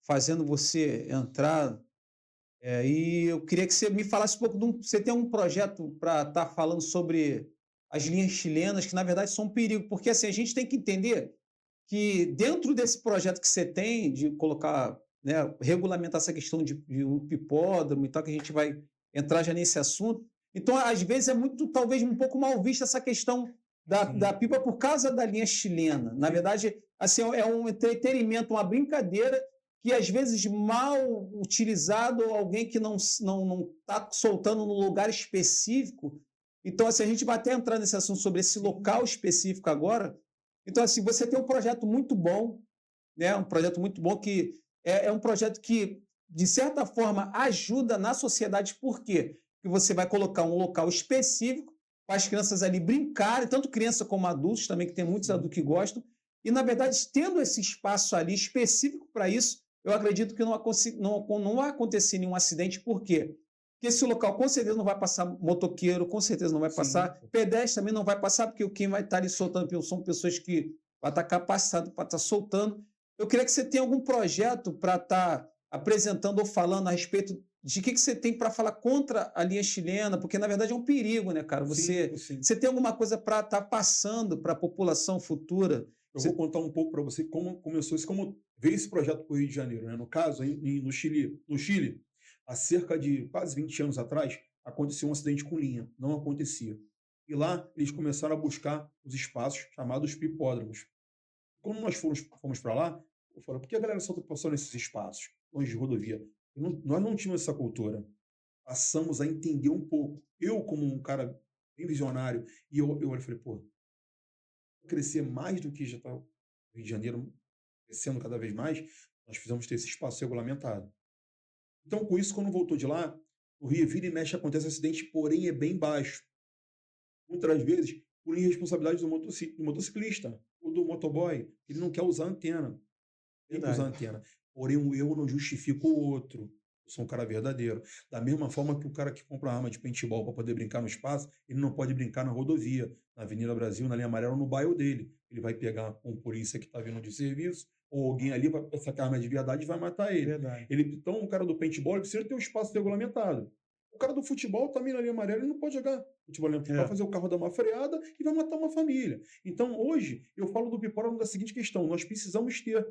fazendo você entrar. E eu queria que você me falasse um pouco você tem um projeto para estar falando sobre as linhas chilenas, que na verdade são um perigo, porque assim, a gente tem que entender que dentro desse projeto que você tem de colocar, né, regulamentar essa questão de um hipódromo e tal, que a gente vai entrar já nesse assunto. Então, às vezes, é muito, talvez, um pouco mal vista essa questão da Sim, pipa por causa da linha chilena. Na sim, verdade, assim, é um entretenimento, uma brincadeira que, às vezes, mal utilizado, alguém que não está soltando no lugar específico. Então, assim, a gente vai até entrar nesse assunto sobre esse local específico agora. Então, assim, você tem um projeto muito bom, né? Um projeto muito bom que é um projeto que, de certa forma, ajuda na sociedade. Por quê? Porque você vai colocar um local específico para as crianças ali brincarem, tanto criança como adultos também, que tem muitos sim. adultos que gostam. E, na verdade, tendo esse espaço ali específico para isso, eu acredito que não vai acontecer nenhum acidente. Por quê? Porque esse local com certeza não vai passar motoqueiro, com certeza não vai Sim. passar pedestre, também não vai passar, porque quem vai estar ali soltando são pessoas que vai estar capacitado para estar soltando. Eu queria que você tenha algum projeto para estar apresentando ou falando a respeito de que você tem para falar contra a linha chilena, porque na verdade é um perigo, né, cara? Sim, Você, sim. você tem alguma coisa para estar passando para a população futura? Eu vou contar um pouco para você como começou isso, como veio esse projeto para o Rio de Janeiro. Né? No caso, no Chile, há cerca de quase 20 anos atrás, aconteceu um acidente com linha. Não acontecia. E lá, eles começaram a buscar os espaços chamados pipódromos. Quando nós fomos para lá, eu falei, por que a galera só está passando nesses espaços, longe de rodovia? Nós não tínhamos essa cultura. Passamos a entender um pouco. Eu, como um cara bem visionário, e eu falei, pô, crescer mais do que já está o Rio de Janeiro crescendo cada vez mais, nós precisamos ter esse espaço regulamentado. Então, com isso, quando voltou de lá, o Rio vira e mexe, acontece acidente, porém é bem baixo. Muitas das vezes, por irresponsabilidade do motociclista ou do motoboy. Ele não quer usar a antena. Tem que usar a Verdade. antena. Porém, o eu não justifica o outro. Eu sou um cara verdadeiro. Da mesma forma que o cara que compra arma de paintball para poder brincar no espaço, ele não pode brincar na rodovia, na Avenida Brasil, na linha amarela, no bairro dele. Ele vai pegar um polícia que está vindo de serviço, ou alguém ali, essa arma de verdade, e vai matar ele. Verdade. Então, o cara do paintball ele precisa ter um espaço regulamentado. O cara do futebol também na linha amarela, ele não pode jogar futebol. Vai fazer o carro dar uma freada e vai matar uma família. Então, hoje, eu falo do Pipódromo da seguinte questão: nós precisamos ter.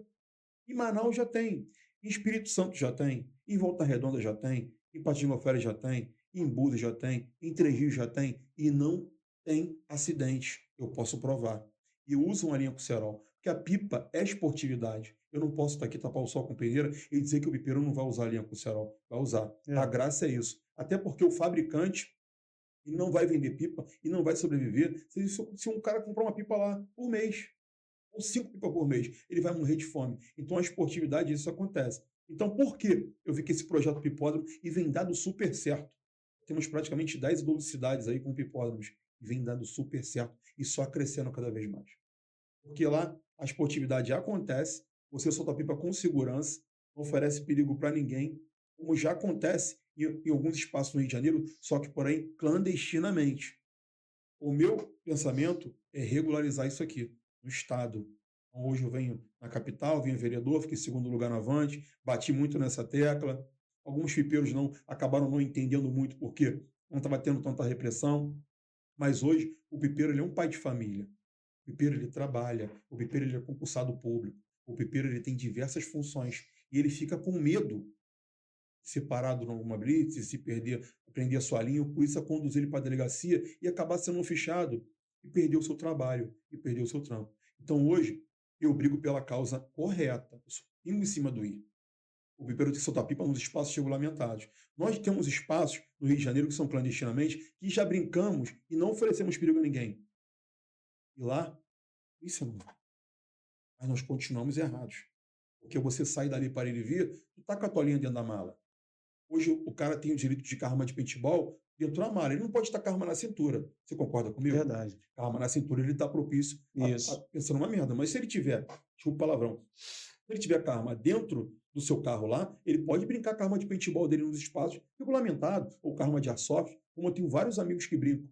Em Manaus já tem, em Espírito Santo já tem, em Volta Redonda já tem, em Patinga já tem, em Búzios já tem, em Três Rios já tem, e não tem acidente. Eu posso provar. E usam a linha com cerol, porque a pipa é esportividade. Eu não posso estar aqui, tapar o sol com peneira e dizer que o pipeiro não vai usar a linha com cerol. Vai usar. A graça é isso. Até porque o fabricante ele não vai vender pipa e não vai sobreviver se um cara comprar uma pipa lá por mês ou 5 pipas por mês, ele vai morrer de fome. Então, a esportividade, isso acontece. Então, por que eu vi que esse projeto Pipódromo e vem dado super certo? Temos praticamente 10 ou 12 cidades aí com pipódromos e vem dado super certo e só crescendo cada vez mais. Porque lá a esportividade acontece, você solta a pipa com segurança, não oferece perigo para ninguém, como já acontece em alguns espaços no Rio de Janeiro, só que, porém, clandestinamente. O meu pensamento é regularizar isso aqui no Estado. Então, hoje eu venho na capital, venho vereador, fiquei em segundo lugar na Avante, bati muito nessa tecla. Alguns pipeiros acabaram não entendendo muito porque não estava tendo tanta repressão. Mas hoje o pipeiro ele é um pai de família. O pipeiro ele trabalha, o pipeiro ele é concursado público, o pipeiro ele tem diversas funções e ele fica com medo de ser parado numa blitz, se prender a sua linha, o polícia conduzir ele para a delegacia e acabar sendo fichado e perder o seu trabalho e perder o seu trampo. Então hoje eu brigo pela causa correta, eu sou pingo em cima do i. O pipeiro tem que soltar pipa nos espaços regulamentados. Nós temos espaços no Rio de Janeiro que são clandestinamente que já brincamos e não oferecemos perigo a ninguém. E lá, isso é muito. Mas nós continuamos errados. Porque você sai dali para ele vir, tu tá com a tua linha dentro da mala. Hoje o cara tem o direito de arma de paintball dentro da mala. Ele não pode estar com a arma na cintura. Você concorda comigo? Verdade. A arma na cintura ele está propício a pensar numa merda. Mas se ele tiver, desculpa o palavrão, se ele tiver com a arma dentro do seu carro lá, ele pode brincar com a arma de paintball dele nos espaços regulamentados, ou com a arma de airsoft, como eu tenho vários amigos que brincam.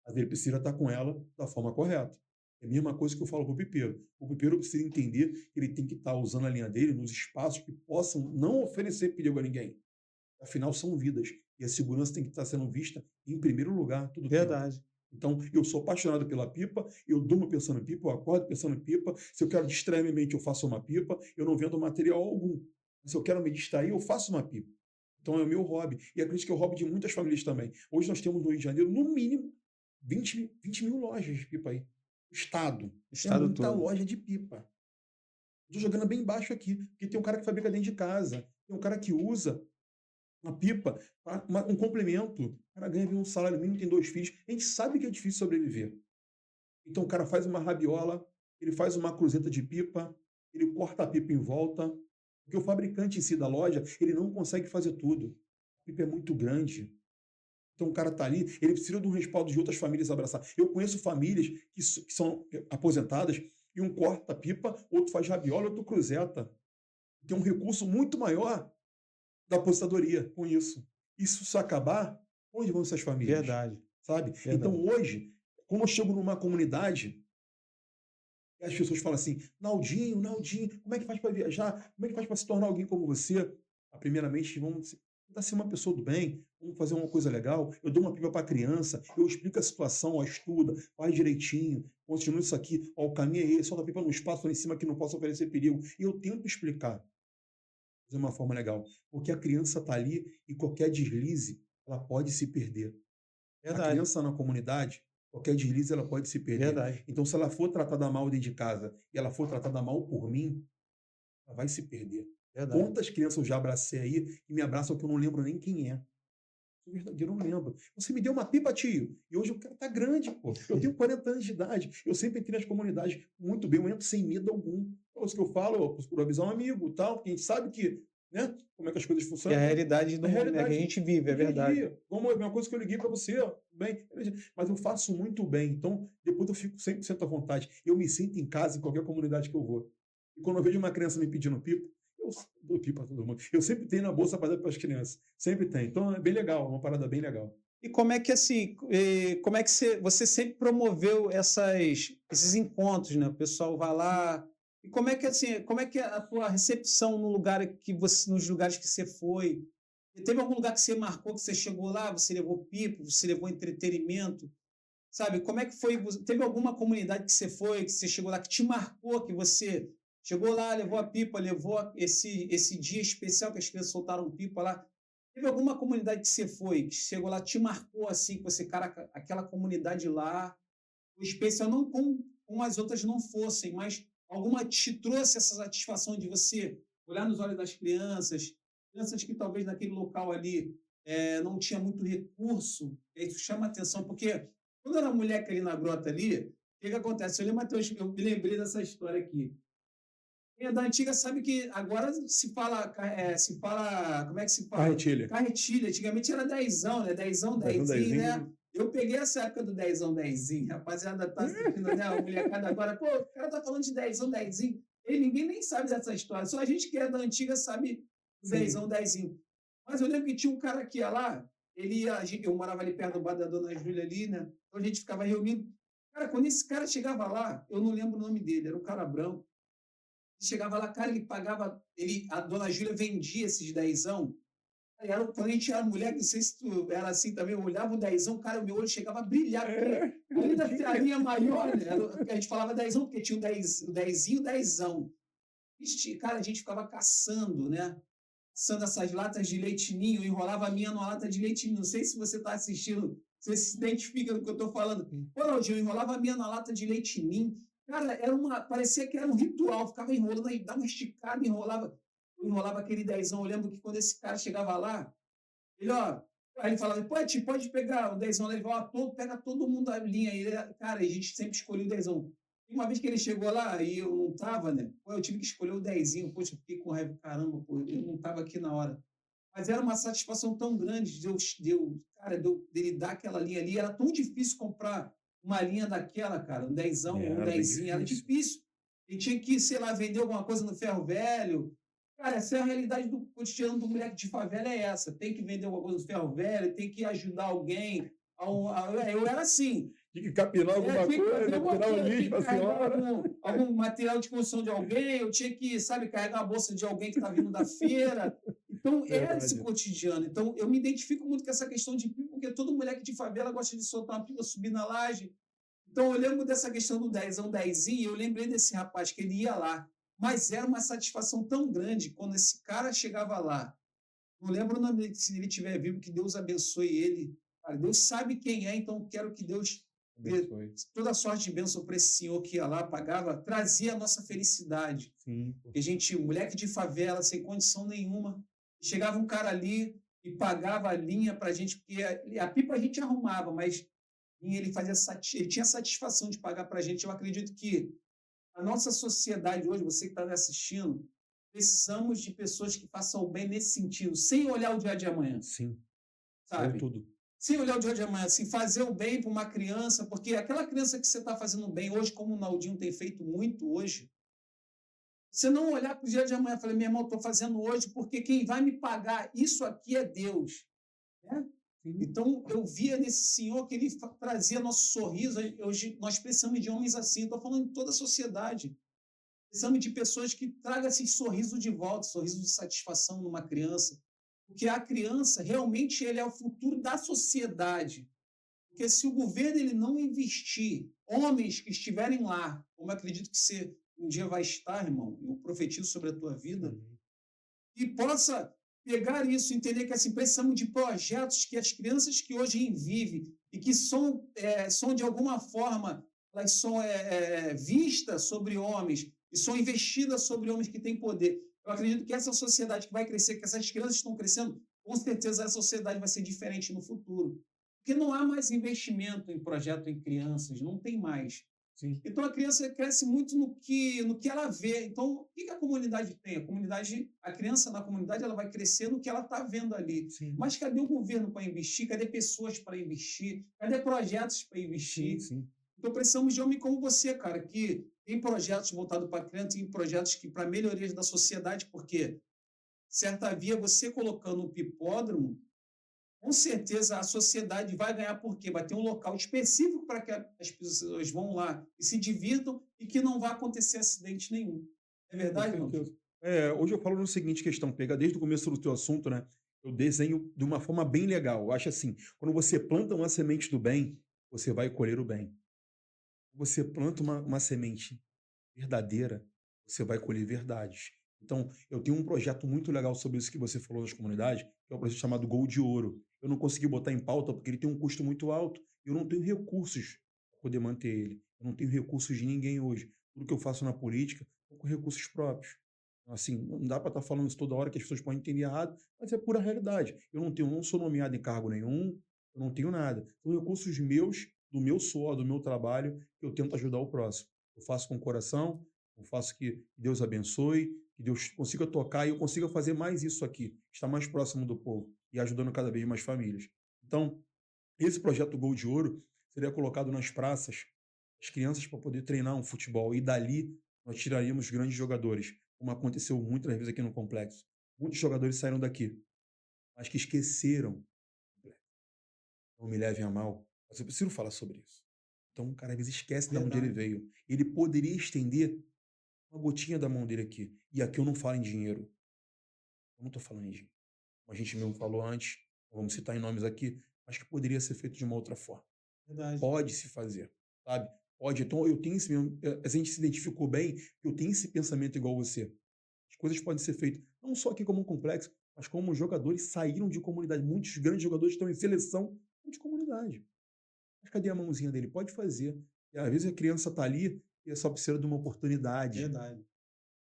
Mas ele precisa estar com ela da forma correta. É a mesma coisa que eu falo para o pipeiro. O pipeiro precisa entender que ele tem que estar usando a linha dele nos espaços que possam não oferecer perigo a ninguém. Afinal, são vidas. E a segurança tem que estar sendo vista em primeiro lugar. Tudo Verdade. tempo. Então, eu sou apaixonado pela pipa, eu durmo pensando em pipa, eu acordo pensando em pipa. Se eu quero distrair minha mente, eu faço uma pipa. Eu não vendo material algum. Se eu quero me distrair, eu faço uma pipa. Então, é o meu hobby. E acredito que é o hobby de muitas famílias também. Hoje nós temos no Rio de Janeiro, no mínimo, 20 mil lojas de pipa aí. Estado é muita todo. loja de pipa. Estou jogando bem baixo aqui, porque tem um cara que fabrica dentro de casa, tem um cara que usa uma pipa, um complemento. O cara ganha um salário mínimo, tem 2 filhos. A gente sabe que é difícil sobreviver. Então o cara faz uma rabiola, ele faz uma cruzeta de pipa, ele corta a pipa em volta, porque o fabricante em si da loja, ele não consegue fazer tudo. A pipa é muito grande. Então o cara está ali, ele precisa de um respaldo de outras famílias abraçar. Eu conheço famílias que são aposentadas e um corta a pipa, outro faz rabiola, outro cruzeta. Tem um recurso muito maior da aposentadoria com isso. Isso se acabar, onde vão essas famílias? Verdade. Sabe? Verdade. Então hoje, quando eu chego numa comunidade, as pessoas falam assim, Naldinho, como é que faz para viajar? Como é que faz para se tornar alguém como você? Primeiramente, vamos ser uma pessoa do bem, vamos fazer uma coisa legal, eu dou uma pipa para a criança, eu explico a situação, estuda, faz direitinho, continua isso aqui, o caminho é esse, solta a pipa no espaço lá em cima que não possa oferecer perigo. E eu tento explicar de uma forma legal, porque a criança está ali e qualquer deslize, ela pode se perder. Verdade. A criança na comunidade, qualquer deslize, ela pode se perder. Verdade. Então, se ela for tratada mal dentro de casa e ela for tratada mal por mim, ela vai se perder. Verdade. Quantas crianças eu já abracei aí e me abraçam que eu não lembro nem quem é? Eu não lembro. Você me deu uma pipa, tio. E hoje o cara tá grande, pô. Eu tenho 40 anos de idade. Eu sempre entrei nas comunidades muito bem. Eu entro sem medo algum. É isso que eu falo, por avisar um amigo e tal, porque a gente sabe que né? Como é que as coisas É a funcionam. realidade do É a mundo, né, que a realidade gente vive, é do dia a verdade. dia. Como a mesma coisa que eu liguei para você, ó, bem, mas eu faço muito bem, então depois eu fico 100% à vontade. Eu me sinto em casa em qualquer comunidade que eu vou. E quando eu vejo uma criança me pedindo pipa, eu dou pipa para todo mundo. Eu sempre tenho na bolsa para dar para as crianças. Sempre tem. Então é bem legal, é uma parada bem legal. E como é que assim, como é que você sempre promoveu esses encontros, né? O pessoal vai lá. E como é que assim, como é que é a tua recepção no lugar nos lugares que você foi? E teve algum lugar que você marcou, que você chegou lá, você levou pipa, você levou entretenimento, sabe? Como é que foi? Teve alguma comunidade que você foi, que você chegou lá, que te marcou, que você chegou lá, levou a pipa, levou esse dia especial que as crianças soltaram pipa lá? Teve alguma comunidade que você foi, que chegou lá, te marcou assim, que você, cara, aquela comunidade lá, o especial, não como as outras não fossem, mas alguma te trouxe essa satisfação de você olhar nos olhos das crianças, crianças que talvez naquele local ali não tinha muito recurso, e isso chama atenção, porque quando era moleque ali na grota ali, o que acontece? Eu me lembrei dessa história aqui. Quem é da antiga sabe que agora se fala, como é que se fala? Carretilha. Carretilha. Antigamente era dezão, né? Dezão, Dezão, dezinho, né? dezinho. Eu peguei essa época do dezão, dezinho. Rapaziada, tá assistindo, né? A molecada agora, pô, o cara tá falando de dezão, dezinho. E ninguém nem sabe dessa história. Só a gente que é da antiga sabe do Sim. dezão, dezinho. Mas eu lembro que tinha um cara que ia lá, eu morava ali perto do bar da Dona Júlia ali, né? Então a gente ficava reunindo. Cara, quando esse cara chegava lá, eu não lembro o nome dele, era um cara branco. Chegava lá, cara, ele pagava, a Dona Júlia vendia esses dezão. Quando a gente era mulher, não sei se tu era assim também, eu olhava o dezão, cara, o meu olho chegava a brilhar, porque ali da linha maior, né, a gente falava dezão, porque tinha o dezinho, o dezão. Cara, a gente ficava caçando, né? Caçando essas latas de leite ninho, eu enrolava a minha numa lata de leite ninho. Não sei se você está assistindo, você se identifica com o que eu estou falando. Pô, Claudinho, eu enrolava a minha na lata de leite ninho. Cara, parecia que era um ritual, ficava enrolando, aí dava uma esticada, enrolava aquele dezão. Eu lembro que quando esse cara chegava lá, aí ele falava, pode pegar o dezão. Ele falava, pega todo mundo a linha aí. Cara, a gente sempre escolheu o dezão. E uma vez que ele chegou lá e eu não tava, né? Pô, eu tive que escolher o dezinho. Poxa, eu fiquei com raiva, caramba, pô, eu não tava aqui na hora. Mas era uma satisfação tão grande dele dar aquela linha ali. Era tão difícil comprar uma linha daquela, cara, um dezão ou um Era bem dezinho. Era difícil. difícil. E tinha que, sei lá, vender alguma coisa no ferro velho. Cara, essa é a realidade do cotidiano do moleque de favela, é essa. Tem que vender alguma coisa no ferro velho, tem que ajudar alguém. Eu era assim. Tinha que capinar alguma coisa, tirar o lixo para a senhora. Algum material de construção de alguém, eu tinha que, sabe, carregar a bolsa de alguém que está vindo da feira. Então, era esse cotidiano. Então, eu me identifico muito com essa questão de pipa, porque todo moleque de favela gosta de soltar uma pipa, subir na laje. Então, eu lembro dessa questão do dezão, dezinho, eu lembrei desse rapaz que ele ia lá. Mas era uma satisfação tão grande quando esse cara chegava lá. Não lembro o nome dele, se ele estiver vivo, que Deus abençoe ele. Cara, Deus sabe quem é, então quero que Deus dê toda a sorte de bênção para esse senhor que ia lá, pagava, trazia a nossa felicidade. Sim. E a gente, moleque de favela, sem condição nenhuma, chegava um cara ali e pagava a linha para a gente, porque a pipa a gente arrumava, mas ele tinha satisfação de pagar para a gente. Eu acredito que a nossa sociedade hoje, você que está me assistindo, precisamos de pessoas que façam o bem nesse sentido, sem olhar o dia de amanhã. Sim. Sabe? É tudo. Sem olhar o dia de amanhã, assim, fazer o bem para uma criança, porque aquela criança que você está fazendo bem hoje, como o Naldinho tem feito muito hoje, você não olhar para o dia de amanhã e falar, meu irmão, estou fazendo hoje porque quem vai me pagar isso aqui é Deus. Né? Então, eu via nesse senhor que ele trazia nosso sorriso. Hoje nós precisamos de homens assim. Estou falando de toda a sociedade. Precisamos de pessoas que tragam esse sorriso de volta, sorriso de satisfação numa criança. Porque a criança, realmente, ele é o futuro da sociedade. Porque se o governo ele não investir, homens que estiverem lá, como eu acredito que você um dia vai estar, irmão, eu profetizo sobre a tua vida, e possa pegar isso, entender que assim, precisamos de projetos que as crianças que hoje vivem e que são de alguma forma, elas são vistas sobre homens e são investidas sobre homens que têm poder. Eu acredito que essa sociedade que vai crescer, que essas crianças estão crescendo, com certeza essa sociedade vai ser diferente no futuro. Porque não há mais investimento em projeto em crianças, não tem mais. Sim. Então a criança cresce muito no que ela vê. Então, o que a comunidade tem? A criança na comunidade ela vai crescer no que ela está vendo ali. Sim. Mas cadê o governo para investir? Cadê pessoas para investir? Cadê projetos para investir? Sim. Então precisamos de homem como você, cara, que tem projetos voltados para a criança, tem projetos que para melhorias da sociedade, porque certa via você colocando um pipódromo, com certeza a sociedade vai ganhar porque vai ter um local específico para que as pessoas vão lá e se divirtam e que não vai acontecer acidente nenhum. É Com verdade, não? certeza. Hoje eu falo no seguinte questão, pega desde o começo do teu assunto, né? Eu desenho de uma forma bem legal. Eu acho assim, quando você planta uma semente do bem, você vai colher o bem. Você planta uma semente verdadeira, você vai colher verdades. Então, eu tenho um projeto muito legal sobre isso que você falou nas comunidades, que é um projeto chamado Gol de Ouro. Eu não consegui botar em pauta porque ele tem um custo muito alto e eu não tenho recursos para poder manter ele. Eu não tenho recursos de ninguém hoje. Tudo que eu faço na política é com recursos próprios. Então, assim, não dá para estar falando isso toda hora que as pessoas podem entender errado, mas é pura realidade. Não sou nomeado em cargo nenhum, eu não tenho nada. São recursos meus, do meu suor, do meu trabalho, que eu tento ajudar o próximo. Eu faço com o coração, eu faço que Deus abençoe, que Deus consiga tocar e eu consiga fazer mais isso aqui, estar mais próximo do povo e ajudando cada vez mais famílias. Então, esse projeto Gol de Ouro seria colocado nas praças, as crianças para poder treinar um futebol e dali nós tiraríamos grandes jogadores, como aconteceu muitas vezes aqui no complexo. Muitos jogadores saíram daqui, mas que esqueceram. Não me levem a mal, mas eu preciso falar sobre isso. Então, o cara às vezes esquece de onde ele Verdade. veio. Ele poderia estender uma gotinha da mão dele aqui. E aqui eu não falo em dinheiro. Eu não estou falando em dinheiro. Como a gente mesmo falou antes, não vamos citar em nomes aqui, mas que poderia ser feito de uma outra forma. Verdade. Pode se fazer, sabe? Pode. Então, eu tenho esse mesmo. A gente se identificou bem, que eu tenho esse pensamento igual você. As coisas podem ser feitas, não só aqui como um complexo, mas como jogadores saíram de comunidade. Muitos grandes jogadores estão em seleção de comunidade. Mas cadê a mãozinha dele? Pode fazer. E às vezes a criança está ali e é só precisa de uma oportunidade. Verdade.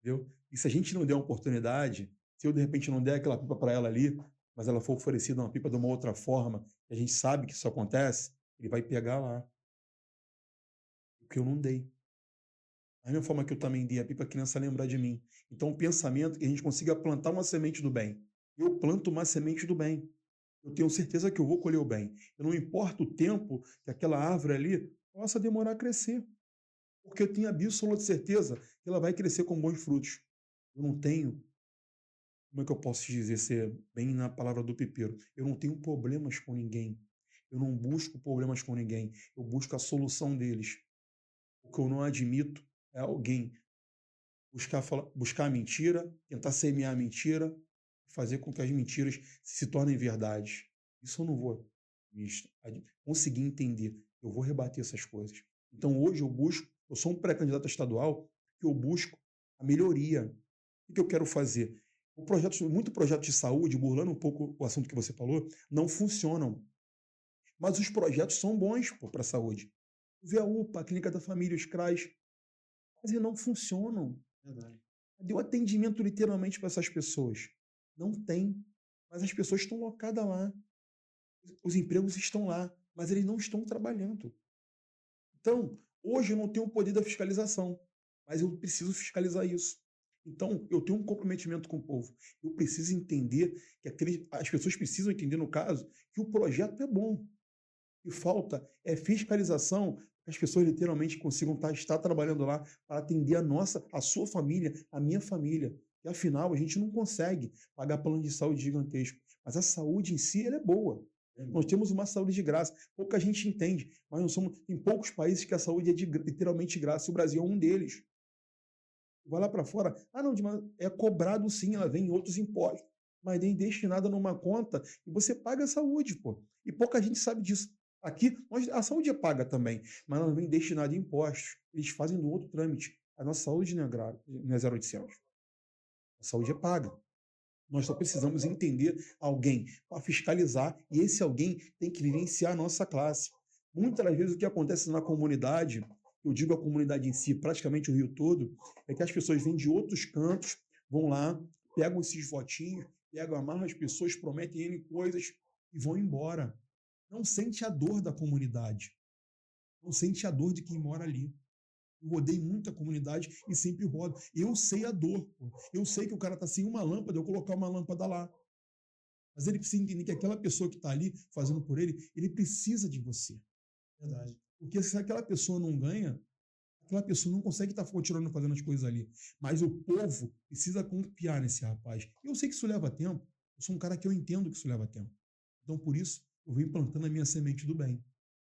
Entendeu? E se a gente não der uma oportunidade, se eu de repente não der aquela pipa para ela ali, mas ela for oferecida uma pipa de uma outra forma, e a gente sabe que isso acontece, ele vai pegar lá. Porque eu não dei. Da mesma forma que eu também dei a pipa, a criança lembrar de mim. Então, o pensamento é que a gente consiga plantar uma semente do bem. Eu planto uma semente do bem. Eu tenho certeza que eu vou colher o bem. Eu não importa o tempo que aquela árvore ali possa demorar a crescer. Porque eu tenho absoluta certeza que ela vai crescer com bons frutos. Eu não tenho, como é que eu posso dizer, ser bem na palavra do pipeiro? Eu não tenho problemas com ninguém. Eu não busco problemas com ninguém. Eu busco a solução deles. O que eu não admito é alguém buscar a mentira, tentar semear a mentira, fazer com que as mentiras se tornem verdades. Isso eu não vou conseguir entender. Eu vou rebater essas coisas. Então hoje eu sou um pré-candidato estadual que eu busco a melhoria. O que eu quero fazer? Muito projeto de saúde, burlando um pouco o assunto que você falou, não funcionam. Mas os projetos são bons para a saúde. Vê a UPA, a Clínica da Família, os CRAs, mas eles não funcionam. Verdade. Deu atendimento literalmente para essas pessoas. Não tem. Mas as pessoas estão locadas lá. Os empregos estão lá, mas eles não estão trabalhando. Então, hoje eu não tenho o poder da fiscalização, mas eu preciso fiscalizar isso. Então, eu tenho um comprometimento com o povo. Eu preciso entender que as pessoas precisam entender, no caso, que o projeto é bom. O que falta é fiscalização, que as pessoas literalmente consigam estar trabalhando lá para atender a sua família, a minha família. E afinal, a gente não consegue pagar plano de saúde gigantesco. Mas a saúde em si, ela é boa. Nós temos uma saúde de graça. Pouca gente entende, mas nós somos em poucos países que a saúde é literalmente de graça. E o Brasil é um deles. Vai lá para fora, não, é cobrado sim, ela vem em outros impostos, mas nem destinada numa conta e você paga a saúde, pô. E pouca gente sabe disso. Aqui, a saúde é paga também, mas ela vem destinada em impostos. Eles fazem no outro trâmite. A nossa saúde não é 0800. A saúde é paga. Nós só precisamos entender alguém para fiscalizar e esse alguém tem que vivenciar a nossa classe. Muitas das vezes o que acontece na comunidade, eu digo a comunidade em si, praticamente o Rio todo, é que as pessoas vêm de outros cantos, vão lá, pegam esses votinhos, amarram as pessoas, prometem N coisas e vão embora. Não sente a dor da comunidade. Não sente a dor de quem mora ali. Eu rodei muita comunidade e sempre rodo. Eu sei a dor, pô. Eu sei que o cara tá sem uma lâmpada, eu colocar uma lâmpada lá. Mas ele precisa entender que aquela pessoa que está ali fazendo por ele, ele precisa de você. Verdade. Porque se aquela pessoa não ganha, aquela pessoa não consegue estar continuando fazendo as coisas ali. Mas o povo precisa confiar nesse rapaz. Eu sei que isso leva tempo. Eu sou um cara que eu entendo que isso leva tempo. Então, por isso, eu venho plantando a minha semente do bem.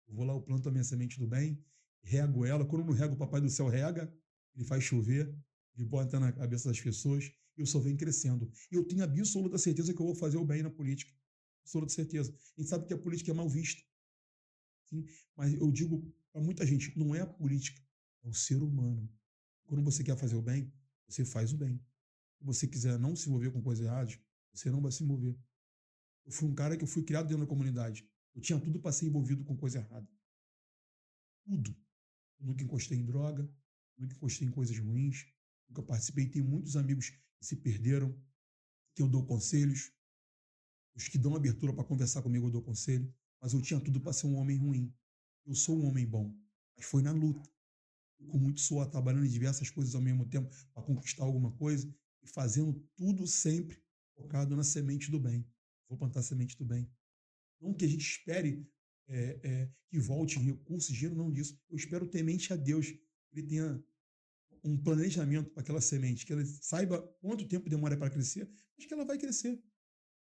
Eu vou lá, eu planto a minha semente do bem, rego ela. Quando eu não rego, o Papai do Céu rega, ele faz chover, ele bota na cabeça das pessoas, e eu só venho crescendo. E eu tenho absoluta certeza que eu vou fazer o bem na política. Absoluta certeza. A gente sabe que a política é mal vista. Sim? Mas eu digo para muita gente, não é a política, é o ser humano. Quando você quer fazer o bem, você faz o bem. Se você quiser não se envolver com coisas erradas, você não vai se envolver. Eu fui um cara que eu fui criado dentro da comunidade. Eu tinha tudo para ser envolvido com coisa errada. Tudo. Eu nunca encostei em droga, nunca encostei em coisas ruins, nunca participei. Tenho muitos amigos que se perderam, que eu dou conselhos. Os que dão abertura para conversar comigo, eu dou conselho. Mas eu tinha tudo para ser um homem ruim. Eu sou um homem bom, mas foi na luta. Com muito suor, trabalhando em diversas coisas ao mesmo tempo para conquistar alguma coisa e fazendo tudo sempre focado na semente do bem. Vou plantar a semente do bem. Não que a gente espere que volte recursos, dinheiro, não disso. Eu espero temente a Deus, que Ele tenha um planejamento para aquela semente, que ela saiba quanto tempo demora para crescer, mas que ela vai crescer.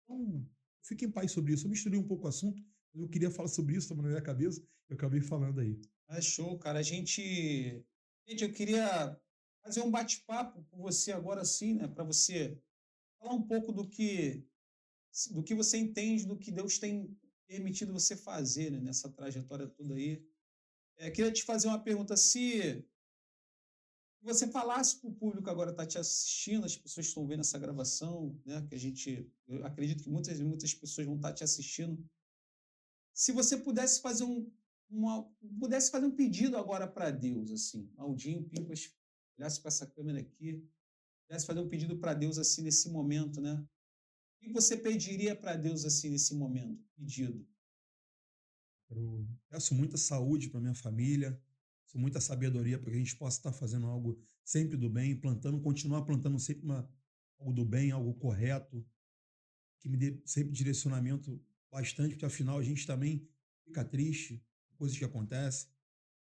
Então, fique em paz sobre isso. Eu misturei um pouco o assunto, mas eu queria falar sobre isso, estava na minha cabeça, eu acabei falando aí. É show, cara. Gente, eu queria fazer um bate-papo com você agora, sim, né? Para você falar um pouco do que você entende, do que Deus tem permitido você fazer, né, nessa trajetória toda aí. Queria te fazer uma pergunta: se você falasse para o público agora está te assistindo, as pessoas estão vendo essa gravação, né? Eu acredito que muitas pessoas vão estar te assistindo. Se você pudesse fazer um pedido agora para Deus, assim, Aldinho Pipas, olhasse para essa câmera aqui, pudesse fazer um pedido para Deus assim nesse momento, né? O que você pediria para Deus assim nesse momento? Pedido. Eu peço muita saúde para minha família, muita sabedoria para que a gente possa estar fazendo algo sempre do bem, continuar plantando sempre algo do bem, algo correto, que me dê sempre direcionamento bastante, porque afinal a gente também fica triste com coisas que acontecem.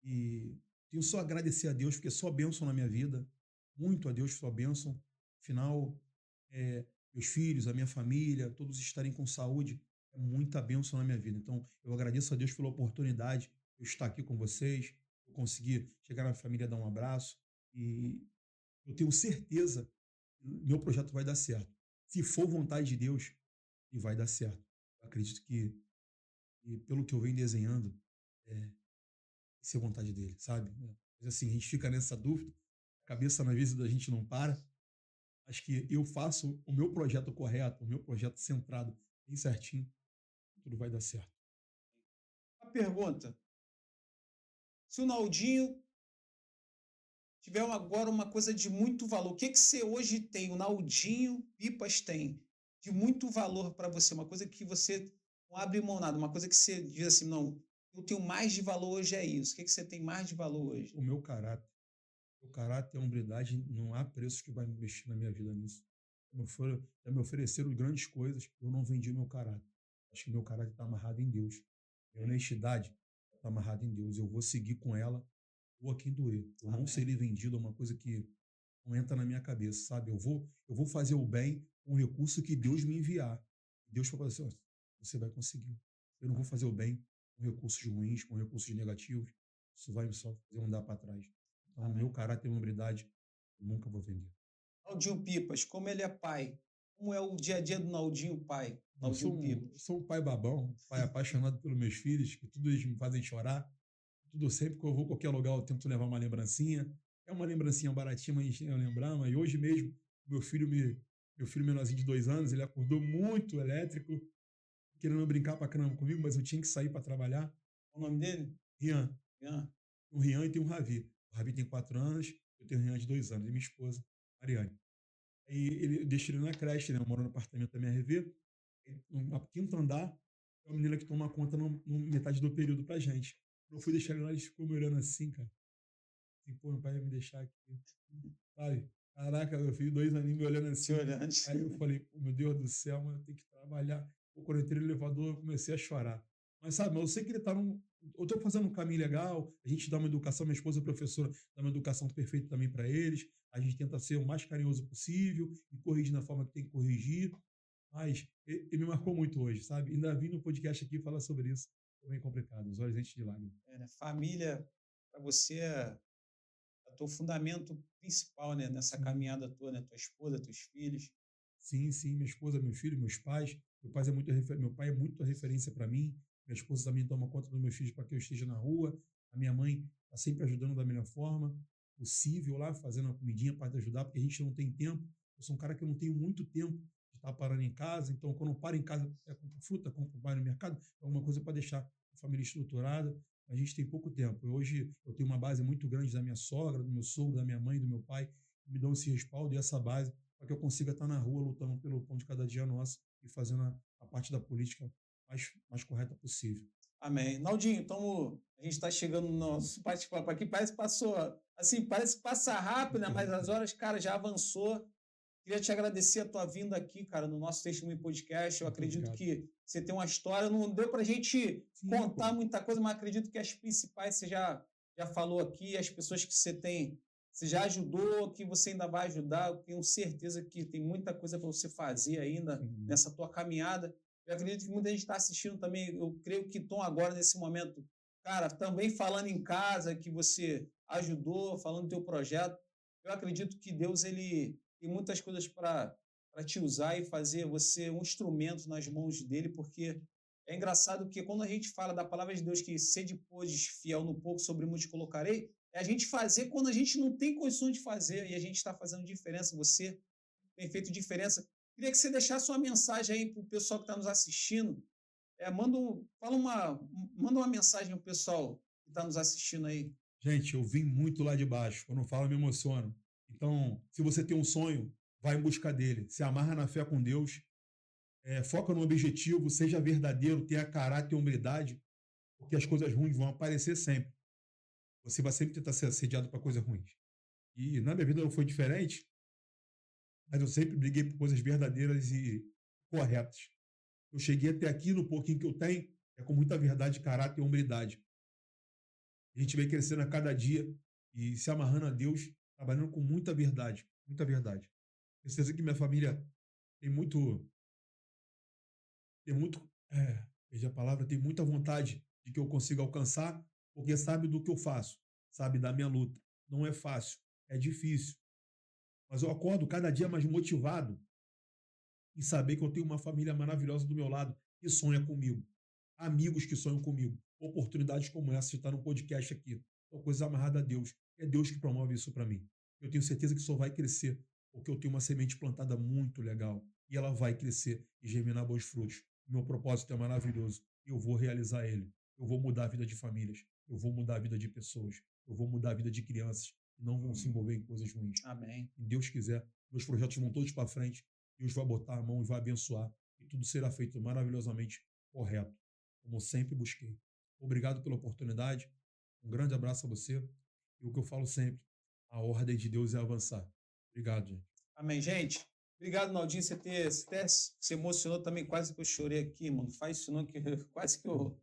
E tenho só a agradecer a Deus, porque é só bênção na minha vida, muito a Deus, só bênção. Afinal, meus filhos, a minha família, todos estarem com saúde, é muita bênção na minha vida. Então, eu agradeço a Deus pela oportunidade de eu estar aqui com vocês, eu conseguir chegar na família, dar um abraço, e eu tenho certeza que meu projeto vai dar certo. Se for vontade de Deus, ele vai dar certo. Eu acredito que, pelo que eu venho desenhando, isso é vontade dele, sabe? Mas assim, a gente fica nessa dúvida, a cabeça na vezes da gente não para. Acho que eu faço o meu projeto correto, o meu projeto centrado bem certinho, tudo vai dar certo. Uma pergunta: se o Naldinho tiver agora uma coisa de muito valor, o que você hoje tem, o Naldinho Pipas tem, de muito valor para você? Uma coisa que você não abre mão nada, uma coisa que você diz assim, não, eu tenho mais de valor hoje é isso. O que você tem mais de valor hoje? O meu caráter. O caráter e a hombridade, não há preço que vai mexer na minha vida nisso. Já me ofereceram grandes coisas, eu não vendi meu caráter. Acho que meu caráter está amarrado em Deus. Minha honestidade está amarrada em Deus. Eu vou seguir com ela, ou a quem doer. Eu não serei vendido a uma coisa que não entra na minha cabeça, sabe? Eu vou fazer o bem com o recurso que Deus me enviar. Deus vai fazer assim, você vai conseguir. Eu não vou fazer o bem com recursos ruins, com recursos negativos. Isso vai só fazer andar para trás. Então, o meu caráter e hombridade, eu nunca vou vender. Naldinho Pipas, como ele é pai? Como é o dia a dia do Naldinho pai? Eu Naldinho Pipas. sou um pai babão, um pai apaixonado pelos meus filhos, que tudo eles me fazem chorar. Tudo sempre que eu vou a qualquer lugar, eu tento levar uma lembrancinha. É uma lembrancinha baratinha, mas a gente lembrar. Mas hoje mesmo, meu filho menorzinho de 2 anos, ele acordou muito elétrico, querendo brincar pra caramba comigo, mas eu tinha que sair para trabalhar. Qual o nome dele? Rian. Rian. O Rian e tem o Ravi. O Ravi tem 4 anos, eu tenho o Rian de 2 anos, e minha esposa, Mariane. Aí ele deixa ele na creche, né? Eu moro no apartamento da minha RV. No quinto andar, é uma menina que toma conta no metade do período pra gente. Eu fui deixar ele lá, ele ficou me olhando assim, cara. E, pô, meu pai ia me deixar aqui. Sabe? Caraca, meu filho, 2 aninhos me olhando assim. Aí eu falei, pô, meu Deus do céu, mano, eu tenho que trabalhar. Pô, quando eu entrei no elevador, eu comecei a chorar. Mas, sabe, eu sei que ele tá num... Eu tô fazendo um caminho legal, a gente dá uma educação, minha esposa é professora, dá uma educação perfeita também para eles, a gente tenta ser o mais carinhoso possível e corrigir na forma que tem que corrigir, mas ele me marcou muito hoje, sabe? Ainda vim no podcast aqui falar sobre isso. Foi bem complicado, os olhos enchem de lágrimas. Né? Família, para você, é o teu fundamento principal, né? Nessa caminhada tua, né? Tua esposa, teus filhos. Sim, sim, minha esposa, meu filho, meus pais. Meu pai é muito referência para mim. Minha esposa também toma conta dos meus filhos para que eu esteja na rua. A minha mãe está sempre ajudando da melhor forma possível lá, fazendo uma comidinha para ajudar, porque a gente não tem tempo. Eu sou um cara que eu não tenho muito tempo de estar parando em casa, então quando eu paro em casa, compro fruta, vai no mercado, é alguma coisa para deixar a família estruturada. A gente tem pouco tempo. Hoje eu tenho uma base muito grande da minha sogra, do meu sogro, da minha mãe, do meu pai, que me dão esse respaldo e essa base para que eu consiga estar na rua lutando pelo pão de cada dia nosso e fazendo a parte da política mais correta possível. Amém. Naldinho, então a gente está chegando no nosso bate-papo aqui, parece que passou, assim, parece que passa rápido, né? Mas as horas, cara, já avançou. Queria te agradecer a tua vinda aqui, cara, no nosso Testemunho Podcast. Eu acredito que você tem uma história, não deu para a gente contar muita coisa, mas acredito que as principais você já falou aqui, as pessoas que você já ajudou, que você ainda vai ajudar. Eu tenho certeza que tem muita coisa para você fazer ainda nessa tua caminhada. Eu acredito que muita gente está assistindo também. Eu creio que estão agora, nesse momento, cara, também falando em casa, que você ajudou, falando do teu projeto. Eu acredito que Deus, ele tem muitas coisas para te usar e fazer você um instrumento nas mãos dele, porque é engraçado que quando a gente fala da palavra de Deus, que sede, pois, fiel no pouco, sobre muito te colocarei, é a gente fazer quando a gente não tem condições de fazer, e a gente está fazendo diferença. Você tem feito diferença. Queria que você deixasse uma mensagem aí para o pessoal que está nos assistindo. Manda uma mensagem para o pessoal que está nos assistindo aí. Gente, eu vim muito lá de baixo. Quando eu falo, eu me emociono. Então, se você tem um sonho, vai em busca dele. Se amarra na fé com Deus. Foca no objetivo, seja verdadeiro, tenha caráter e humildade, porque as coisas ruins vão aparecer sempre. Você vai sempre tentar ser assediado para coisas ruins. E na minha vida não foi diferente, mas eu sempre briguei por coisas verdadeiras e corretas. Eu cheguei até aqui no pouquinho que eu tenho, com muita verdade, caráter e humildade. A gente vem crescendo a cada dia e se amarrando a Deus, trabalhando com muita verdade, muita verdade. Tenho certeza que minha família tem veja a palavra, tem muita vontade de que eu consiga alcançar, porque sabe do que eu faço, sabe da minha luta. Não é fácil, é difícil. Mas eu acordo cada dia mais motivado em saber que eu tenho uma família maravilhosa do meu lado que sonha comigo. Amigos que sonham comigo. Oportunidades como essa de estar no podcast aqui. São coisas amarradas a Deus. É Deus que promove isso para mim. Eu tenho certeza que só vai crescer, porque eu tenho uma semente plantada muito legal. E ela vai crescer e germinar bons frutos. Meu propósito é maravilhoso. E eu vou realizar ele. Eu vou mudar a vida de famílias. Eu vou mudar a vida de pessoas. Eu vou mudar a vida de crianças que não vão se envolver em coisas ruins. Amém. Se Deus quiser, meus projetos vão todos para frente. Deus vai botar a mão e vai abençoar. E tudo será feito maravilhosamente correto, como sempre busquei. Obrigado pela oportunidade. Um grande abraço a você. E o que eu falo sempre, a ordem de Deus é avançar. Obrigado, gente. Amém, gente. Obrigado, Naldinho. Você se emocionou também, quase que eu chorei aqui, mano. Faz isso não, que quase que eu...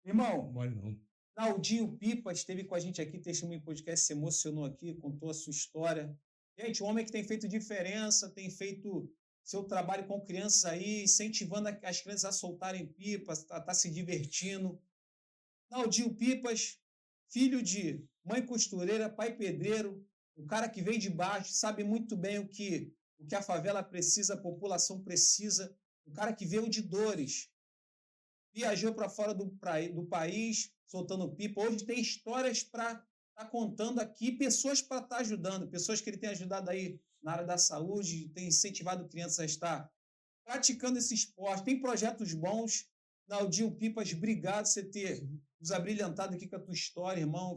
Irmão, não. Naldinho Pipa esteve com a gente aqui, Testemunho Podcast, se emocionou aqui, contou a sua história. Gente, um homem que tem feito diferença, tem feito seu trabalho com crianças aí, incentivando as crianças a soltarem pipas, tá se divertindo. Naldinho Pipas, filho de mãe costureira, pai pedreiro, um cara que vem de baixo, sabe muito bem o que a favela precisa, a população precisa, um cara que veio de dores, viajou para fora do país, soltando pipa. Hoje tem histórias para estar contando aqui, pessoas para estar ajudando, pessoas que ele tem ajudado aí na área da saúde, tem incentivado crianças a estar praticando esse esporte, tem projetos bons. Naldinho Pipas, obrigado por você ter nos abrilhantado aqui com a tua história, irmão.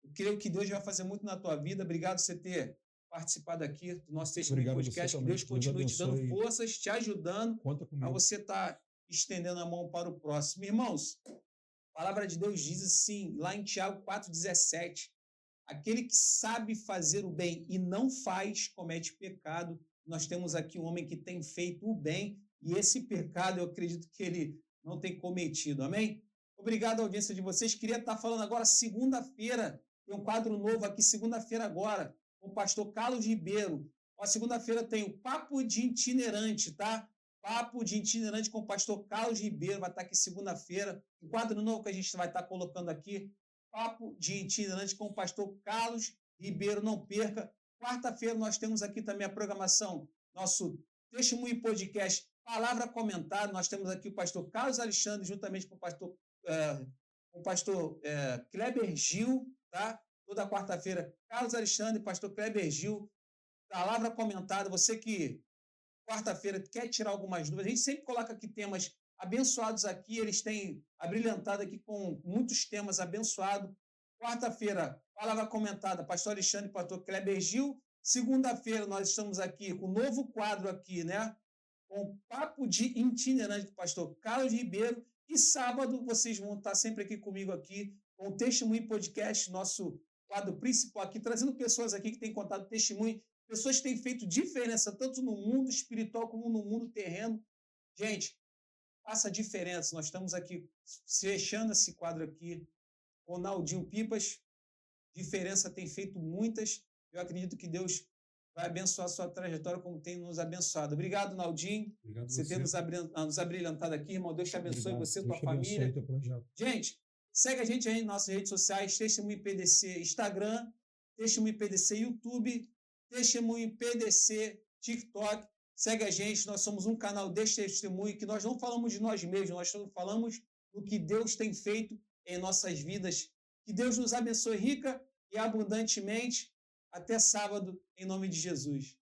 Eu creio que Deus vai fazer muito na tua vida. Obrigado por você ter participado aqui do nosso Testemunho Podcast. Que Deus continue te dando forças, te ajudando a você estar estendendo a mão para o próximo. Irmãos, a palavra de Deus diz assim, lá em Tiago 4,17, Aquele que sabe fazer o bem e não faz, comete pecado. Nós temos aqui um homem que tem feito o bem e esse pecado eu acredito que ele não tem cometido. Amém? Obrigado à audiência de vocês. Queria estar falando agora segunda-feira. Tem um quadro novo aqui, segunda-feira agora, com o pastor Carlos Ribeiro. A segunda-feira tem o Papo de Itinerante, tá? Papo de Itinerante com o pastor Carlos Ribeiro. Vai estar aqui segunda-feira. Um quadro novo que a gente vai estar colocando aqui. Papo de Itinerante com o pastor Carlos Ribeiro. Não perca. Quarta-feira nós temos aqui também a programação, nosso Testemunho Podcast, Palavra Comentada. Nós temos aqui o pastor Carlos Alexandre, juntamente com o pastor Kleber Gil, tá? Toda quarta-feira, Carlos Alexandre, pastor Kleber Gil, Palavra Comentada. Você que quarta-feira quer tirar algumas dúvidas, a gente sempre coloca aqui temas abençoados aqui, eles têm abrilhantado aqui com muitos temas abençoados. Quarta-feira, Palavra Comentada, pastor Alexandre, pastor Kleber Gil. Segunda-feira nós estamos aqui com um novo quadro aqui, né? Com Papo de Itinerante do pastor Carlos Ribeiro. E sábado vocês vão estar sempre aqui comigo aqui com o Testemunho Podcast, nosso quadro principal aqui, trazendo pessoas aqui que têm contado testemunho, pessoas que têm feito diferença tanto no mundo espiritual como no mundo terreno. Gente, faça diferença. Nós estamos aqui fechando esse quadro aqui com o Naldinho Pipas. Diferença tem feito muitas. Eu acredito que Deus vai abençoar a sua trajetória como tem nos abençoado. Obrigado, Naldinho. Obrigado você ter nos abrilhantado aqui, irmão. Deus te abençoe, você e tua família. Teu projeto. Gente, segue a gente aí nas nossas redes sociais, Testemunho PDC Instagram, Testemunho PDC YouTube, Testemunho PDC TikTok. Segue a gente, nós somos um canal deste testemunho, que nós não falamos de nós mesmos, nós falamos do que Deus tem feito em nossas vidas. Que Deus nos abençoe rica e abundantemente. Até sábado, em nome de Jesus.